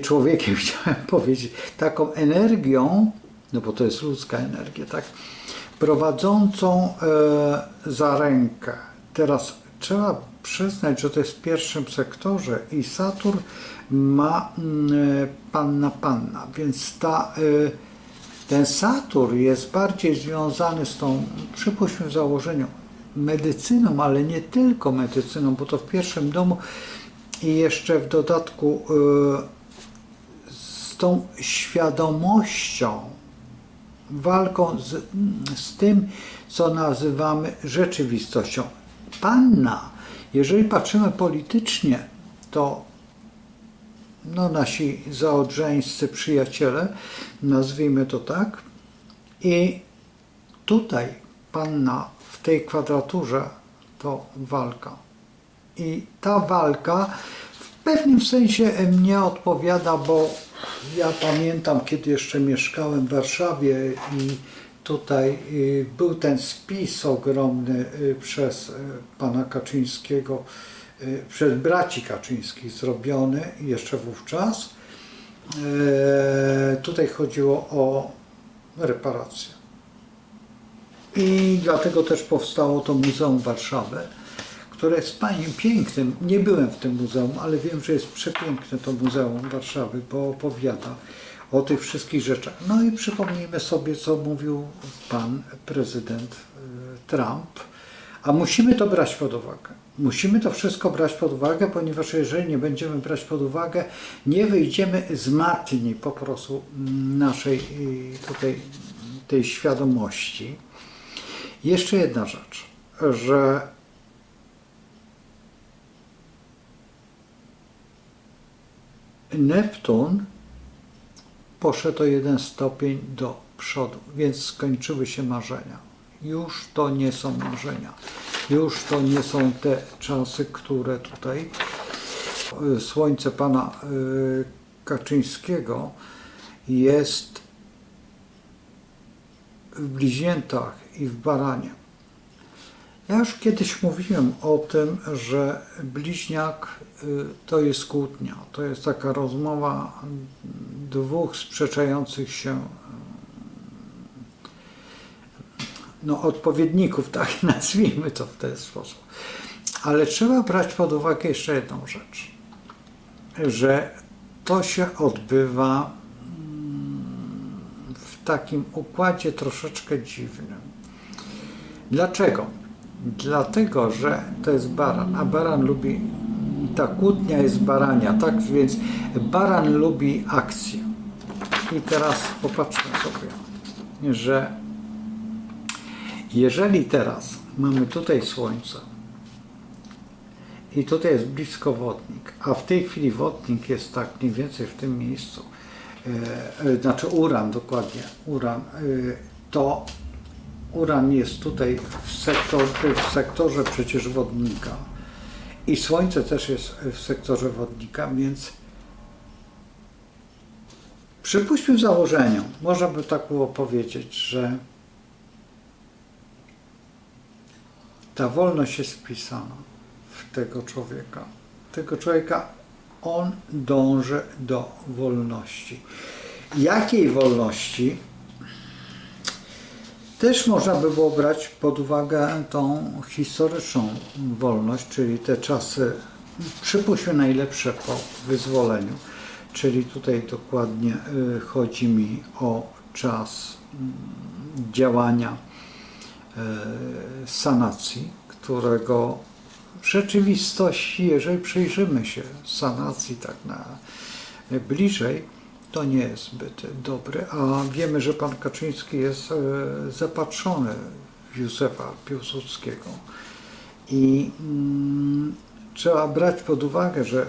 człowiekiem, chciałem powiedzieć, taką energią, no bo to jest ludzka energia, tak, prowadzącą za rękę. Teraz trzeba przyznać, że to jest w 1 sektorze i Saturn ma panna, więc ten Saturn jest bardziej związany z tą, przypuśćmy w założeniu, medycyną, ale nie tylko medycyną, bo to w 1 domu i jeszcze w dodatku z tą świadomością, walką z tym, co nazywamy rzeczywistością. Panna, jeżeli patrzymy politycznie, to no, nasi zaodrzeńscy przyjaciele, nazwijmy to tak, i tutaj panna w tej kwadraturze to walka. I ta walka w pewnym sensie mnie odpowiada, bo ja pamiętam, kiedy jeszcze mieszkałem w Warszawie i tutaj był ten spis ogromny przez pana Kaczyńskiego, przez braci Kaczyńskich zrobiony jeszcze wówczas. Tutaj chodziło o reparacje. I dlatego też powstało to Muzeum Warszawy, które jest pięknym. Nie byłem w tym muzeum, ale wiem, że jest przepiękne to Muzeum Warszawy, bo opowiada o tych wszystkich rzeczach. No i przypomnijmy sobie, co mówił pan prezydent Trump, a musimy to brać pod uwagę. Musimy to wszystko brać pod uwagę, ponieważ jeżeli nie będziemy brać pod uwagę, nie wyjdziemy z matni po prostu naszej tutaj tej świadomości. Jeszcze jedna rzecz, że Neptun poszedł o 1 stopień do przodu, więc skończyły się marzenia. Już to nie są marzenia. Już to nie są te czasy, które tutaj Słońce pana Kaczyńskiego jest w Bliźniętach i w Baranie. Ja już kiedyś mówiłem o tym, że bliźniak to jest kłótnia, to jest taka rozmowa dwóch sprzeczających się no, odpowiedników, tak nazwijmy to w ten sposób. Ale trzeba brać pod uwagę jeszcze jedną rzecz, że to się odbywa w takim układzie troszeczkę dziwnym. Dlaczego? Dlatego, że to jest baran, a baran lubi, ta kłótnia jest barania, tak więc baran lubi akcję. I teraz popatrzmy sobie, że jeżeli teraz mamy tutaj Słońce i tutaj jest blisko wodnik, a w tej chwili wodnik jest tak mniej więcej w tym miejscu, znaczy Uran dokładnie, Uran, to Uran jest tutaj w sektorze przecież wodnika i Słońce też jest w sektorze wodnika, więc przypuśćmy w założeniu, można by tak było powiedzieć, że ta wolność jest wpisana w tego człowieka. On dąży do wolności. Jakiej wolności? Też można by było brać pod uwagę tą historyczną wolność, czyli te czasy, przypuśćmy najlepsze po wyzwoleniu, czyli tutaj dokładnie chodzi mi o czas działania sanacji, którego w rzeczywistości, jeżeli przyjrzymy się sanacji tak na bliżej, to nie jest zbyt dobry, a wiemy, że pan Kaczyński jest zapatrzony w Józefa Piłsudskiego i trzeba brać pod uwagę, że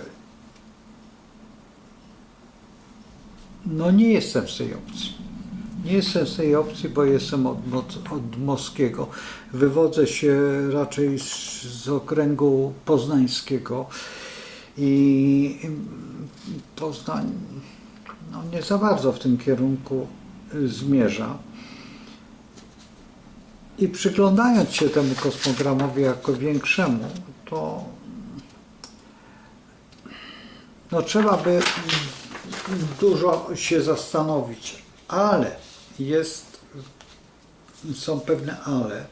no nie jestem z tej opcji. Nie jestem z tej opcji, bo jestem od Moskiego. Wywodzę się raczej z okręgu poznańskiego i Poznań no, nie za bardzo w tym kierunku zmierza. I przyglądając się temu kosmogramowi jako większemu, to no, trzeba by dużo się zastanowić, ale są pewne ale,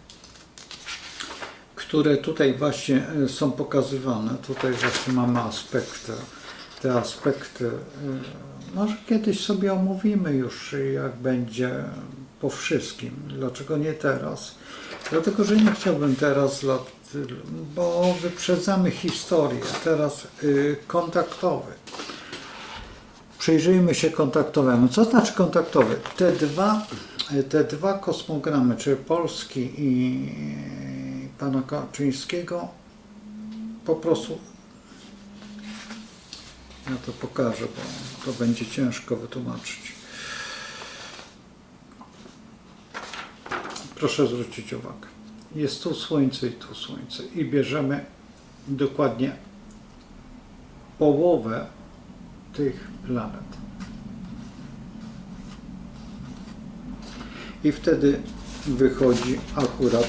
które tutaj właśnie są pokazywane. Tutaj właśnie mamy aspekty. Te aspekty może kiedyś sobie omówimy już, jak będzie po wszystkim. Dlaczego nie teraz? Dlatego, że nie chciałbym teraz, bo wyprzedzamy historię. Teraz kontaktowy. Przyjrzyjmy się kontaktowemu. Co znaczy kontaktowy? Te dwa kosmogramy, czyli Polski i pana Kaczyńskiego, po prostu ja to pokażę, bo to będzie ciężko wytłumaczyć. Proszę zwrócić uwagę. Jest tu Słońce i tu Słońce. I bierzemy dokładnie połowę tych planet. I wtedy wychodzi akurat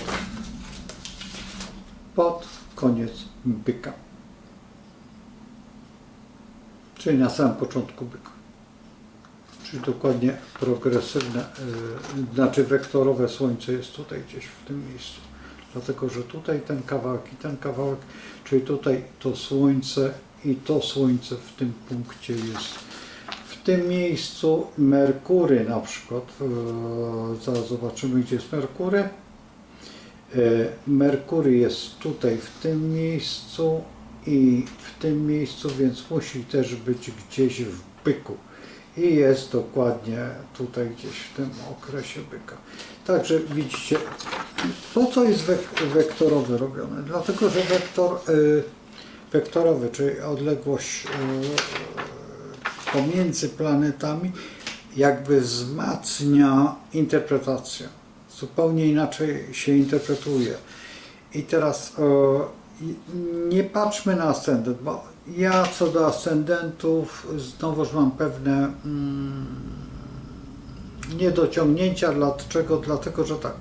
pod koniec byka. Czyli na samym początku byka. Czyli dokładnie progresywne, znaczy wektorowe Słońce jest tutaj gdzieś w tym miejscu. Dlatego, że tutaj ten kawałek i ten kawałek, czyli tutaj to Słońce i to Słońce w tym punkcie jest. W tym miejscu Merkury na przykład, zaraz zobaczymy, gdzie jest Merkury. Merkury jest tutaj w tym miejscu i w tym miejscu, więc musi też być gdzieś w byku. I jest dokładnie tutaj gdzieś w tym okresie byka. Także widzicie, po co jest wektorowy robiony? Dlatego, że wektorowy, czyli odległość pomiędzy planetami, jakby wzmacnia interpretację. Zupełnie inaczej się interpretuje. I teraz nie patrzmy na ascendent, bo ja co do ascendentów znowuż mam pewne niedociągnięcia. Dlaczego? Dlatego, że tak.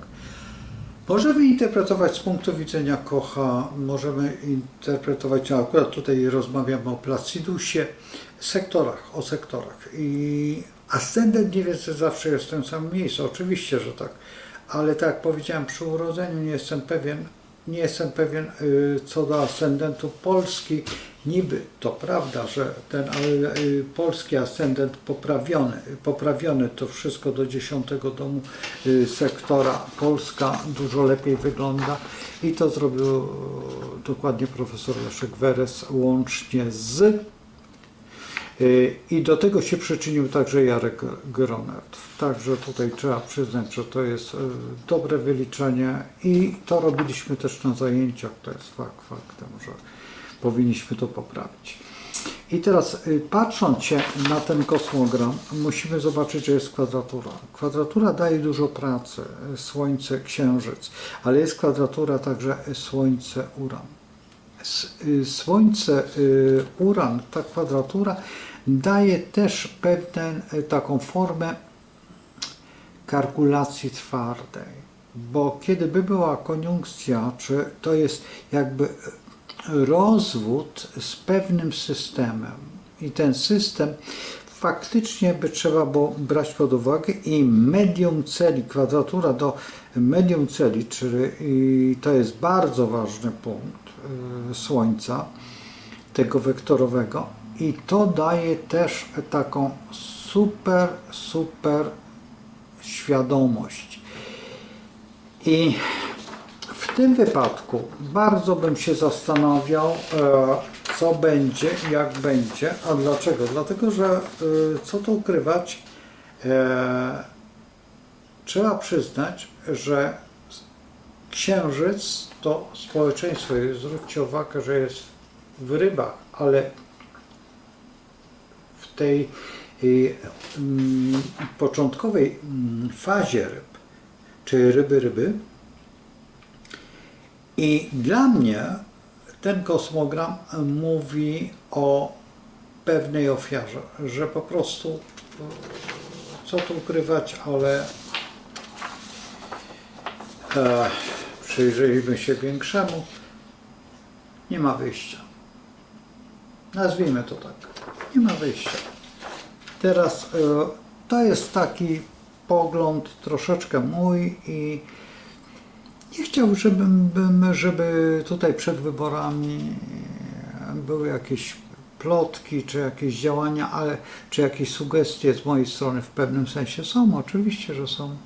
Możemy interpretować z punktu widzenia Kocha, możemy interpretować, a akurat tutaj rozmawiamy o Placidusie, o sektorach. I ascendent mniej więcej zawsze jest w tym samym miejscu, oczywiście, że tak. Ale tak jak powiedziałem, przy urodzeniu nie jestem pewien, nie jestem pewien co do ascendentu Polski. Niby to prawda, że ten polski ascendent poprawiony to wszystko do 10 domu sektora Polska dużo lepiej wygląda i to zrobił dokładnie profesor Leszek Weres łącznie z i do tego się przyczynił także Jarek Gronert. Także tutaj trzeba przyznać, że to jest dobre wyliczenie i to robiliśmy też na zajęciach, to jest faktem, że powinniśmy to poprawić. I teraz patrząc się na ten kosmogram, musimy zobaczyć, że jest kwadratura. Kwadratura daje dużo pracy, Słońce, Księżyc, ale jest kwadratura także Słońce, Uran. Słońce, Uran, ta kwadratura daje też pewną taką formę kalkulacji twardej, bo kiedy by była koniunkcja, czy to jest jakby rozwód z pewnym systemem i ten system faktycznie by trzeba było brać pod uwagę i medium celi, kwadratura do medium celi, czyli to jest bardzo ważny punkt Słońca, tego wektorowego i to daje też taką super świadomość. I w tym wypadku bardzo bym się zastanawiał, co będzie, jak będzie. A dlaczego? Dlatego, że co tu ukrywać, trzeba przyznać, że Księżyc to społeczeństwo, zwróćcie uwagę, że jest w rybach, ale w tej początkowej fazie ryb, czyli ryby. I dla mnie ten kosmogram mówi o pewnej ofiarze, że po prostu, co tu ukrywać, ale przyjrzyjmy się większemu, nie ma wyjścia. Nazwijmy to tak, nie ma wyjścia. Teraz to jest taki pogląd troszeczkę mój i nie chciałbym, żeby tutaj przed wyborami były jakieś plotki, czy jakieś działania, czy jakieś sugestie z mojej strony w pewnym sensie są. Oczywiście, że są,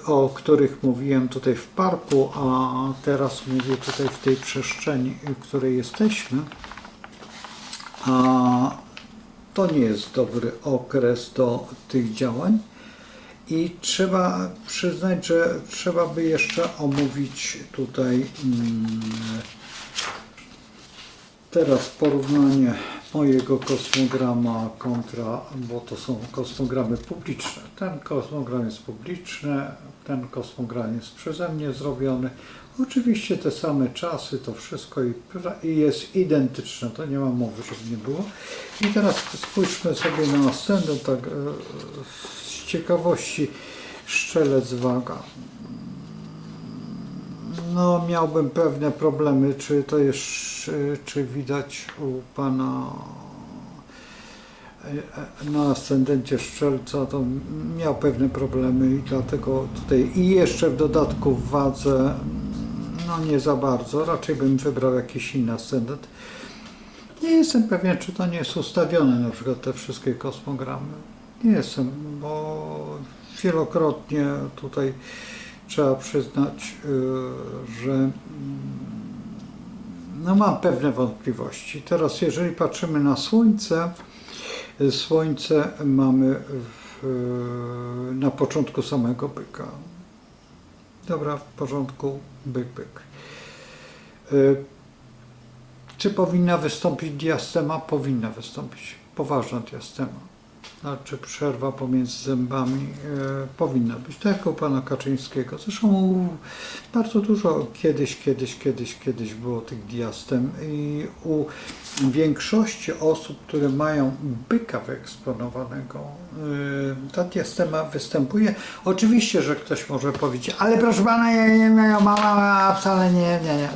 o których mówiłem tutaj w parku, a teraz mówię tutaj w tej przestrzeni, w której jesteśmy. A to nie jest dobry okres do tych działań. I trzeba przyznać, że trzeba by jeszcze omówić tutaj teraz porównanie mojego kosmograma kontra, bo to są kosmogramy publiczne. Ten kosmogram jest publiczny, ten kosmogram jest przeze mnie zrobiony. Oczywiście te same czasy, to wszystko i jest identyczne, to nie ma mowy, żeby nie było. I teraz spójrzmy sobie na ascendent, tak z ciekawości, Strzelec, Waga. No, miałbym pewne problemy, czy to jest, czy widać u Pana na ascendencie Strzelca, to miał pewne problemy i dlatego tutaj, i jeszcze w dodatku w Wadze, no nie za bardzo, raczej bym wybrał jakiś inny ascendent. Nie jestem pewien, czy to nie jest ustawione, na przykład te wszystkie kosmogramy. Nie jestem, bo wielokrotnie tutaj trzeba przyznać, że no mam pewne wątpliwości. Teraz jeżeli patrzymy na Słońce, Słońce mamy na początku samego byka. Dobra, w porządku, byk. Czy powinna wystąpić diastema? Powinna wystąpić poważna diastema. Znaczy przerwa pomiędzy zębami powinna być. Tak jak u pana Kaczyńskiego. Zresztą bardzo dużo kiedyś było tych diastem i u większości osób, które mają byka wyeksponowanego, ta diastema występuje. Oczywiście, że ktoś może powiedzieć, ale proszę pana, ja wcale nie.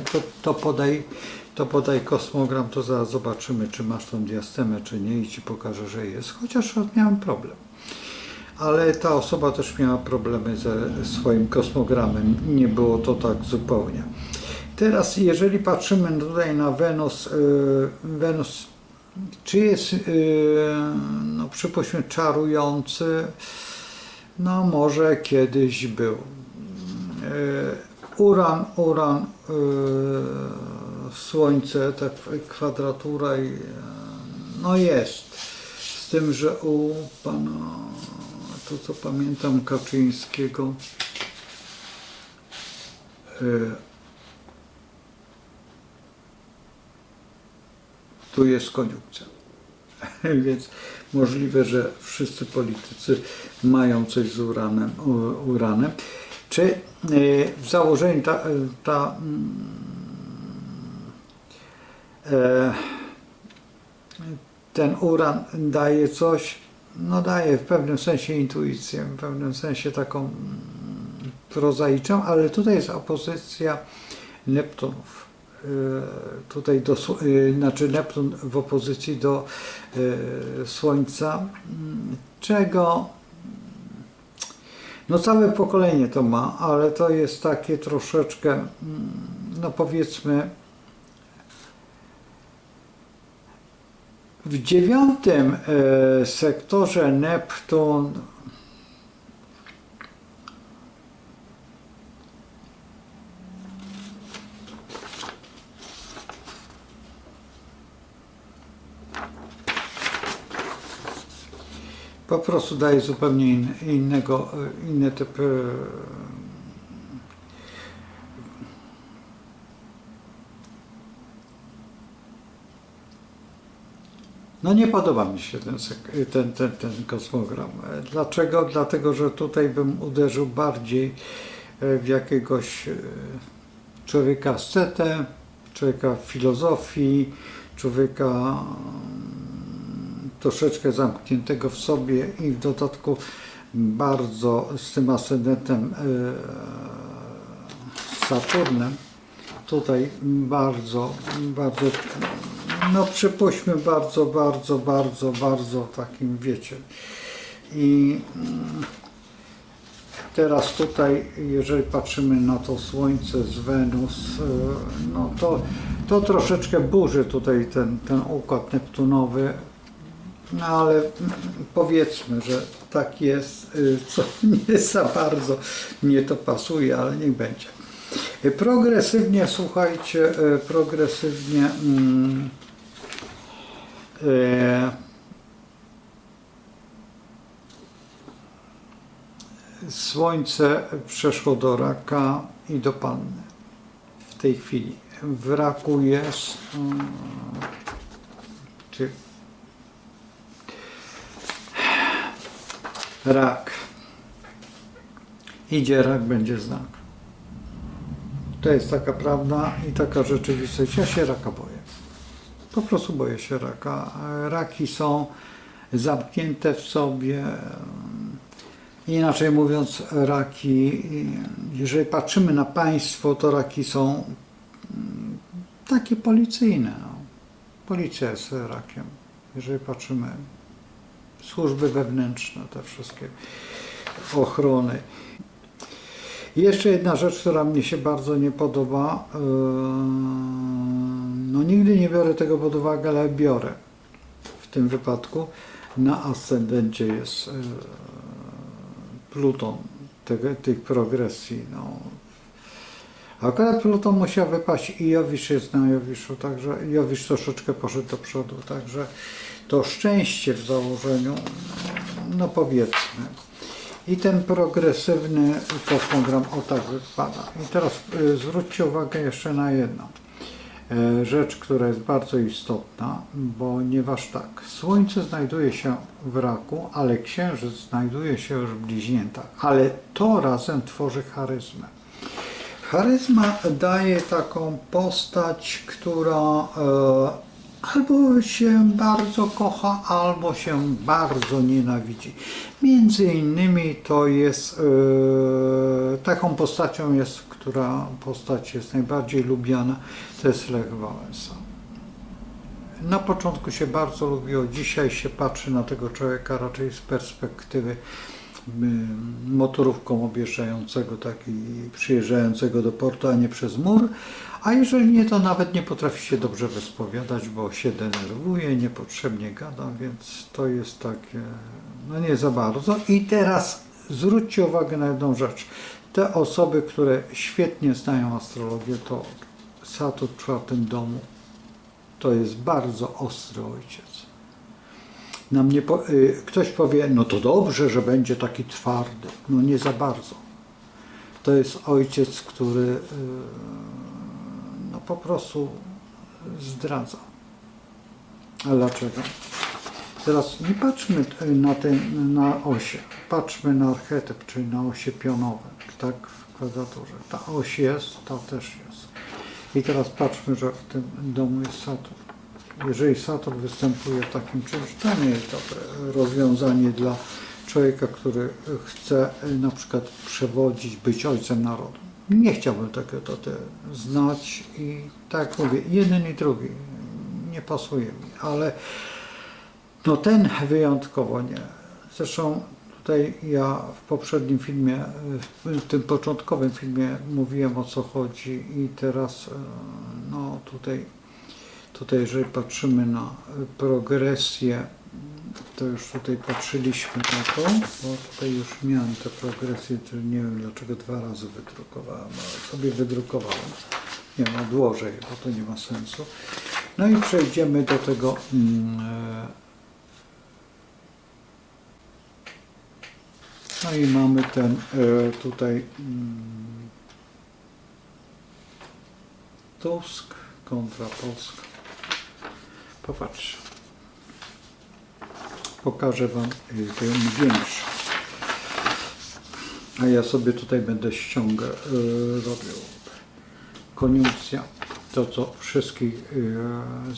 To podaj kosmogram, to zaraz zobaczymy, czy masz tą diastemę, czy nie i ci pokażę, że jest. Chociaż miałem problem. Ale ta osoba też miała problemy ze swoim kosmogramem. Nie było to tak zupełnie. Teraz, jeżeli patrzymy tutaj na Wenus, Wenus czy jest, no przypuśćmy, czarujący? No może kiedyś był. Uran, Słońce, ta kwadratura, no jest. Z tym, że u pana, to co pamiętam, Kaczyńskiego, tu jest koniunkcja. Więc możliwe, że wszyscy politycy mają coś z uranem. Czy w założeniu ten uran daje coś? No daje w pewnym sensie intuicję, w pewnym sensie taką prozaiczną, ale tutaj jest opozycja Neptunów. Tutaj znaczy Neptun w opozycji do Słońca, czego no całe pokolenie to ma, ale to jest takie troszeczkę, no powiedzmy, w 9. sektorze Neptun po prostu daje zupełnie inny typ no nie podoba mi się ten kosmogram. Dlaczego? Dlatego, że tutaj bym uderzył bardziej w jakiegoś człowieka ascetę, człowieka filozofii, człowieka troszeczkę zamkniętego w sobie i w dodatku bardzo z tym ascendentem Saturnem, tutaj bardzo, no przypuśćmy bardzo takim, wiecie. I teraz tutaj, jeżeli patrzymy na to Słońce z Wenus, no to troszeczkę burzy tutaj ten układ neptunowy. No ale powiedzmy, że tak jest, co nie za bardzo mnie to pasuje, ale niech będzie. Progresywnie, słuchajcie, progresywnie Słońce przeszło do Raka i do Panny. W tej chwili w Raku jest, czy Rak. Idzie rak, będzie znak. To jest taka prawda i taka rzeczywistość. Ja się raka boję. Po prostu boję się raka. Raki są zamknięte w sobie. Inaczej mówiąc, raki, jeżeli patrzymy na państwo, to raki są takie policyjne. No. Policja jest rakiem. Jeżeli patrzymy, służby wewnętrzne, te wszystkie ochrony. I jeszcze jedna rzecz, która mnie się bardzo nie podoba. No nigdy nie biorę tego pod uwagę, ale biorę. W tym wypadku na ascendencie jest Pluton tych progresji. No. Akurat Pluton musiał wypaść i Jowisz jest na Jowiszu, także Jowisz troszeczkę poszedł do przodu, także to szczęście w założeniu, no powiedzmy. I ten progresywny kosmogram o tak wypada. I teraz zwróćcie uwagę jeszcze na jedną rzecz, która jest bardzo istotna, ponieważ tak, Słońce znajduje się w Raku, ale Księżyc znajduje się już w Bliźniętach, ale to razem tworzy charyzmę. Charyzma daje taką postać, która albo się bardzo kocha, albo się bardzo nienawidzi. Między innymi to jest, taką postacią jest, która postać jest najbardziej lubiana, to jest Lech Wałęsa. Na początku się bardzo lubiło, dzisiaj się patrzy na tego człowieka raczej z perspektywy motorówką objeżdżającego, tak, i przyjeżdżającego do portu, a nie przez mur. A jeżeli nie, to nawet nie potrafi się dobrze wyspowiadać, bo się denerwuje, niepotrzebnie gada, więc to jest takie, no nie za bardzo. I teraz zwróćcie uwagę na jedną rzecz. Te osoby, które świetnie znają astrologię, to Saturn w czwartym domu to jest bardzo ostry ojciec. Ktoś powie, no to dobrze, że będzie taki twardy. No nie za bardzo. To jest ojciec, który no po prostu zdradza. A dlaczego? Teraz nie patrzmy na osie, patrzmy na archetyp, czyli na osie pionowe, tak, w kwadraturze. Ta oś jest, ta też jest. I teraz patrzmy, że w tym domu jest Saturn. Jeżeli Saturn występuje w takim czymś, to nie jest dobre rozwiązanie dla człowieka, który chce na przykład przewodzić, być ojcem narodu. Nie chciałbym takiego znać i tak jak mówię, jeden i drugi nie pasuje mi, ale no ten wyjątkowo nie. Zresztą tutaj ja w poprzednim filmie, w tym początkowym filmie mówiłem, o co chodzi i teraz no tutaj jeżeli patrzymy na progresję, to już tutaj patrzyliśmy na to, bo tutaj już miałem te progresje, które nie wiem dlaczego 2 razy wydrukowałem, ale sobie wydrukowałem. Nie wiem, odłożę je, bo to nie ma sensu. No i przejdziemy do tego no i mamy ten tutaj Tusk kontra Polska. Popatrz. Pokażę Wam ten większy. A ja sobie tutaj będę robił koniunkcja. To, co wszystkich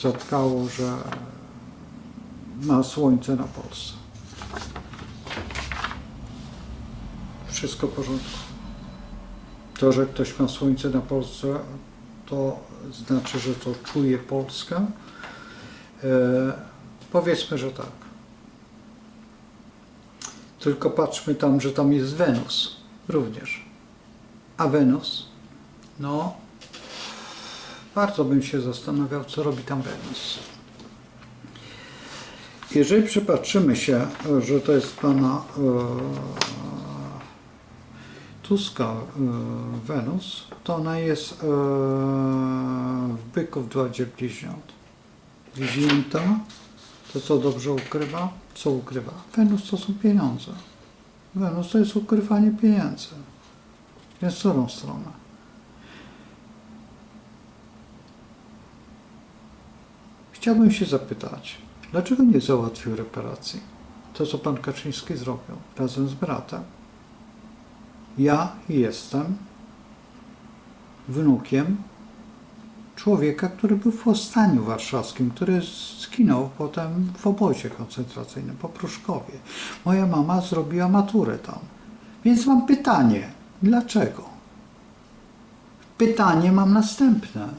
zatkało, że ma słońce na Polsce. Wszystko w porządku. To, że ktoś ma słońce na Polsce, to znaczy, że to czuje Polskę. Powiedzmy, że tak. Tylko patrzmy tam, że tam jest Wenus również. A Wenus, no, bardzo bym się zastanawiał, co robi tam Wenus. Jeżeli przypatrzymy się, że to jest pana Tuska Wenus, to ona jest w Byku w 2,90. Wzięta, to co dobrze ukrywa? Co ukrywa? Wenus to są pieniądze. Wenus to jest ukrywanie pieniędzy. Więc w którą stronę? Chciałbym się zapytać, dlaczego nie załatwił reparacji? To, co pan Kaczyński zrobił razem z bratem. Ja jestem wnukiem człowieka, który był w powstaniu warszawskim, który zginął potem w obozie koncentracyjnym po Pruszkowie. Moja mama zrobiła maturę tam. Więc mam pytanie, dlaczego? Pytanie mam następne.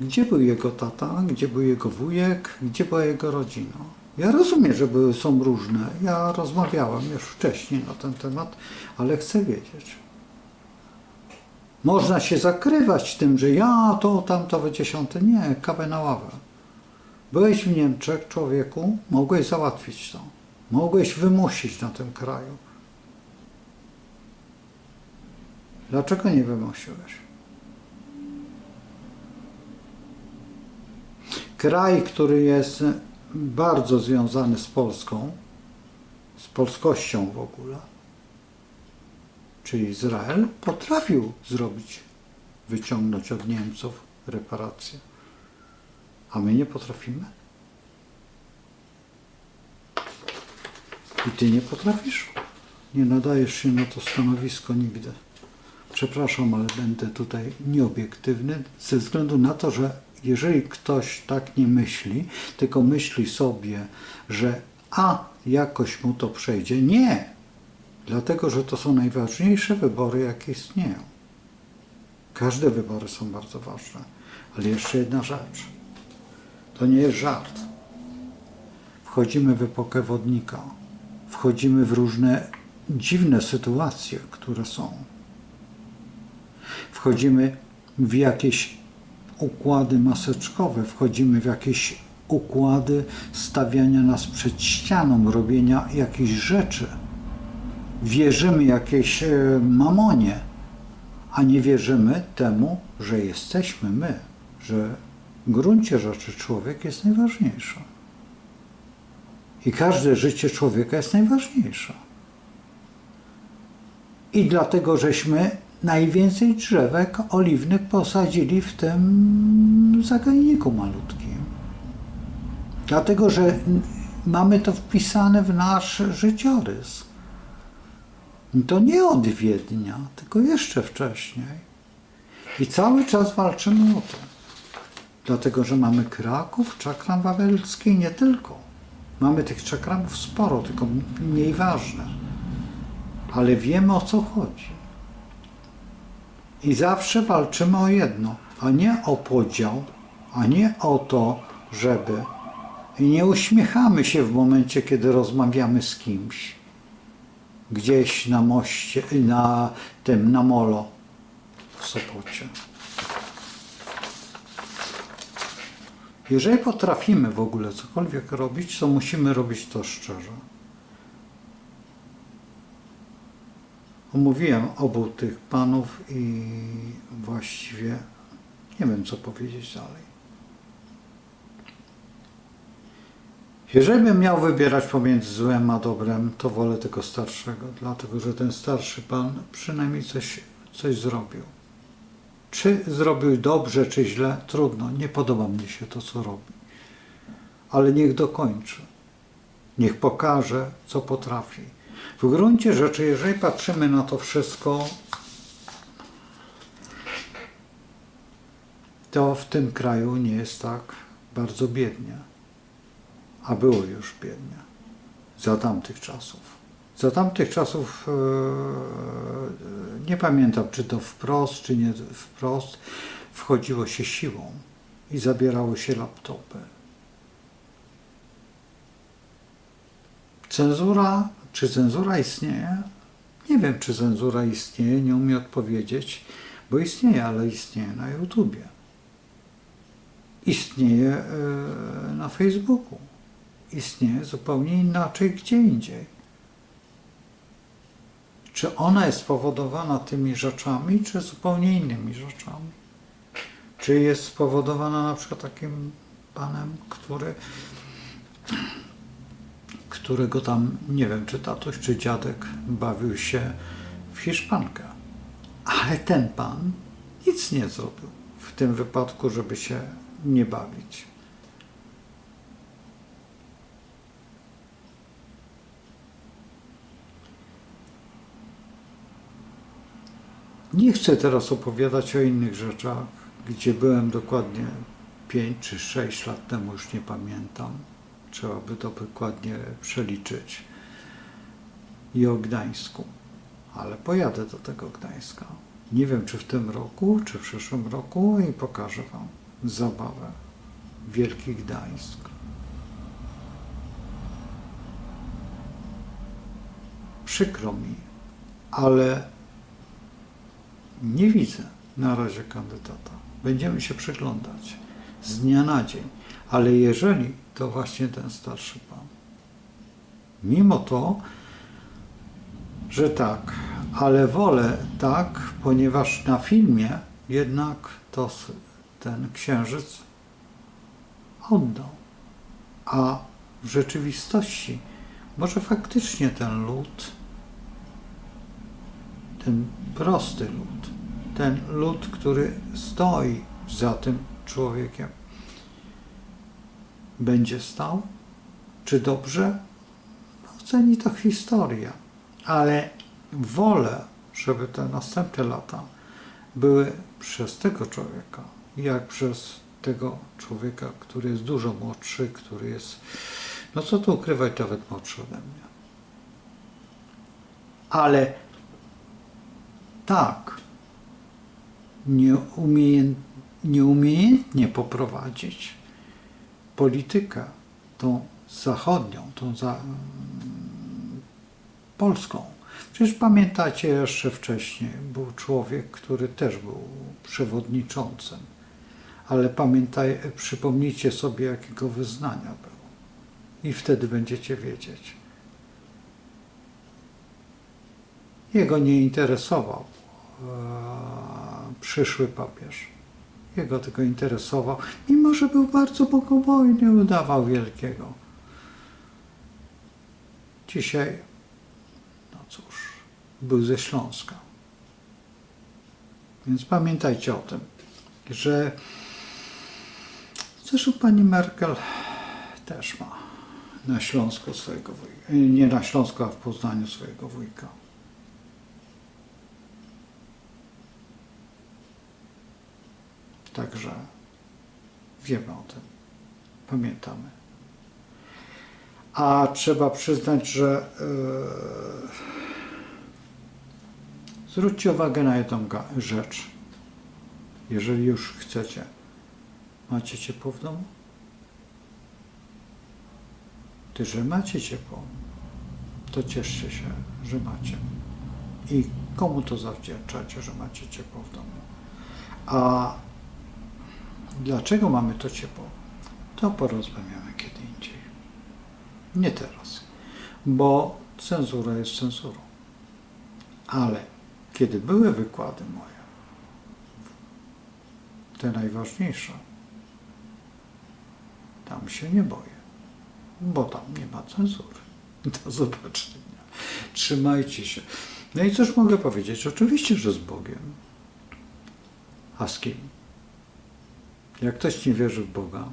Gdzie był jego tata, gdzie był jego wujek, gdzie była jego rodzina? Ja rozumiem, że są różne. Ja rozmawiałem już wcześniej na ten temat, ale chcę wiedzieć. Można się zakrywać tym, że ja to, tamto, we 10. Nie, kawę na ławę. Byłeś w Niemczech, człowieku, mogłeś załatwić to. Mogłeś wymusić na tym kraju. Dlaczego nie wymusiłeś? Kraj, który jest bardzo związany z Polską, z polskością w ogóle, czyli Izrael, potrafił wyciągnąć od Niemców reparacje. A my nie potrafimy? I ty nie potrafisz? Nie nadajesz się na to stanowisko nigdy. Przepraszam, ale będę tutaj nieobiektywny ze względu na to, że jeżeli ktoś tak nie myśli, tylko myśli sobie, że jakoś mu to przejdzie. Nie! Dlatego, że to są najważniejsze wybory, jakie istnieją. Każde wybory są bardzo ważne. Ale jeszcze jedna rzecz. To nie jest żart. Wchodzimy w epokę wodnika. wchodzimy w różne dziwne sytuacje, które są. Wchodzimy w jakieś układy maseczkowe, wchodzimy w jakieś układy stawiania nas przed ścianą, robienia jakichś rzeczy. Wierzymy jakiejś mamonie, a nie wierzymy temu, że jesteśmy my, że w gruncie rzeczy człowiek jest najważniejszy. I każde życie człowieka jest najważniejsze. I dlatego żeśmy najwięcej drzewek oliwnych posadzili w tym zagajniku malutkim. Dlatego, że mamy to wpisane w nasz życiorys. To nie od Wiednia, tylko jeszcze wcześniej. I cały czas walczymy o to. Dlatego, że mamy Kraków, czakram wawelski, nie tylko. Mamy tych czakramów sporo, tylko mniej ważne. Ale wiemy, o co chodzi. I zawsze walczymy o jedno, a nie o podział, a nie o to, żeby... I nie uśmiechamy się w momencie, kiedy rozmawiamy z kimś. Gdzieś na moście, na molo w Sopocie. Jeżeli potrafimy w ogóle cokolwiek robić, to musimy robić to szczerze. Omówiłem obu tych panów i właściwie nie wiem, co powiedzieć dalej. Jeżeli bym miał wybierać pomiędzy złem a dobrem, to wolę tego starszego, dlatego że ten starszy pan przynajmniej coś zrobił. Czy zrobił dobrze, czy źle, trudno. Nie podoba mnie się to, co robi. Ale niech dokończy. Niech pokaże, co potrafi. W gruncie rzeczy, jeżeli patrzymy na to wszystko, to w tym kraju nie jest tak bardzo biednie. A było już biednie. Za tamtych czasów. Za tamtych czasów nie pamiętam, czy to wprost, czy nie wprost, wchodziło się siłą i zabierało się laptopy. Cenzura, czy cenzura istnieje? Nie wiem, czy cenzura istnieje, nie umiem odpowiedzieć, bo istnieje, ale istnieje na YouTubie. Istnieje na Facebooku. Istnieje zupełnie inaczej gdzie indziej. Czy ona jest spowodowana tymi rzeczami, czy zupełnie innymi rzeczami? Czy jest spowodowana na przykład takim panem, którego tam, nie wiem, czy tatuś, czy dziadek bawił się w Hiszpankę. Ale ten pan nic nie zrobił w tym wypadku, żeby się nie bawić. Nie chcę teraz opowiadać o innych rzeczach, gdzie byłem dokładnie 5 czy 6 lat temu, już nie pamiętam. Trzeba by to dokładnie przeliczyć. I o Gdańsku. Ale pojadę do tego Gdańska. Nie wiem, czy w tym roku, czy w przyszłym roku i pokażę wam zabawę. Wielki Gdańsk. Przykro mi, ale nie widzę na razie kandydata. Będziemy się przyglądać z dnia na dzień. Ale jeżeli, to właśnie ten starszy pan. Mimo to, że tak, ale wolę tak, ponieważ na filmie jednak to ten księżyc oddał. A w rzeczywistości może faktycznie ten lud, ten prosty lud, ten lud, który stoi za tym człowiekiem, będzie stał? Czy dobrze? Oceni to historia. Ale wolę, żeby te następne lata były przez tego człowieka, jak przez tego człowieka, który jest dużo młodszy, który jest, no co tu ukrywać, nawet młodszy ode mnie. Ale tak, nieumiejętnie poprowadzić politykę, tą zachodnią, Polską. Przecież pamiętacie, jeszcze wcześniej był człowiek, który też był przewodniczącym, ale przypomnijcie sobie, jakiego wyznania był i wtedy będziecie wiedzieć. Jego nie interesował przyszły papież. Jego tylko interesował, mimo że był bardzo bogobojny, udawał wielkiego. Dzisiaj, no cóż, był ze Śląska. Więc pamiętajcie o tym, że zresztą pani Merkel też ma na Śląsku swojego wujka. Nie na Śląsku, a w Poznaniu swojego wujka. Także wiemy o tym, pamiętamy. A trzeba przyznać, że zwróćcie uwagę na jedną rzecz. Jeżeli już chcecie, macie ciepło w domu? Ty, że macie ciepło, to cieszcie się, że macie. I komu to zawdzięczacie, że macie ciepło w domu? A dlaczego mamy to ciepło? To porozmawiamy kiedy indziej. Nie teraz. Bo cenzura jest cenzurą. Ale kiedy były wykłady moje, te najważniejsze, tam się nie boję. Bo tam nie ma cenzury. Do zobaczenia. Trzymajcie się. No i cóż mogę powiedzieć? Oczywiście, że z Bogiem. A z kim? Jak ktoś nie wierzy w Boga,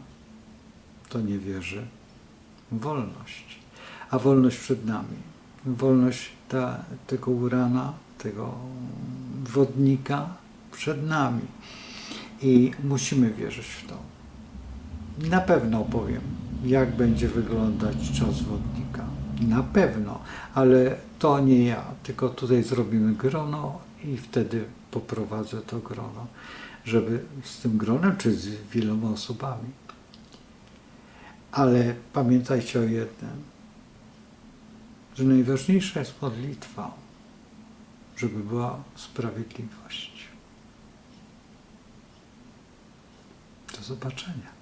to nie wierzy w wolność. A wolność przed nami. Wolność tego Urana, tego wodnika przed nami. I musimy wierzyć w to. Na pewno opowiem, jak będzie wyglądać czas wodnika. Na pewno, ale to nie ja, tylko tutaj zrobimy grono i wtedy poprowadzę to grono, żeby z tym gronem, czy z wieloma osobami. Ale pamiętajcie o jednym, że najważniejsza jest modlitwa, żeby była sprawiedliwość. Do zobaczenia.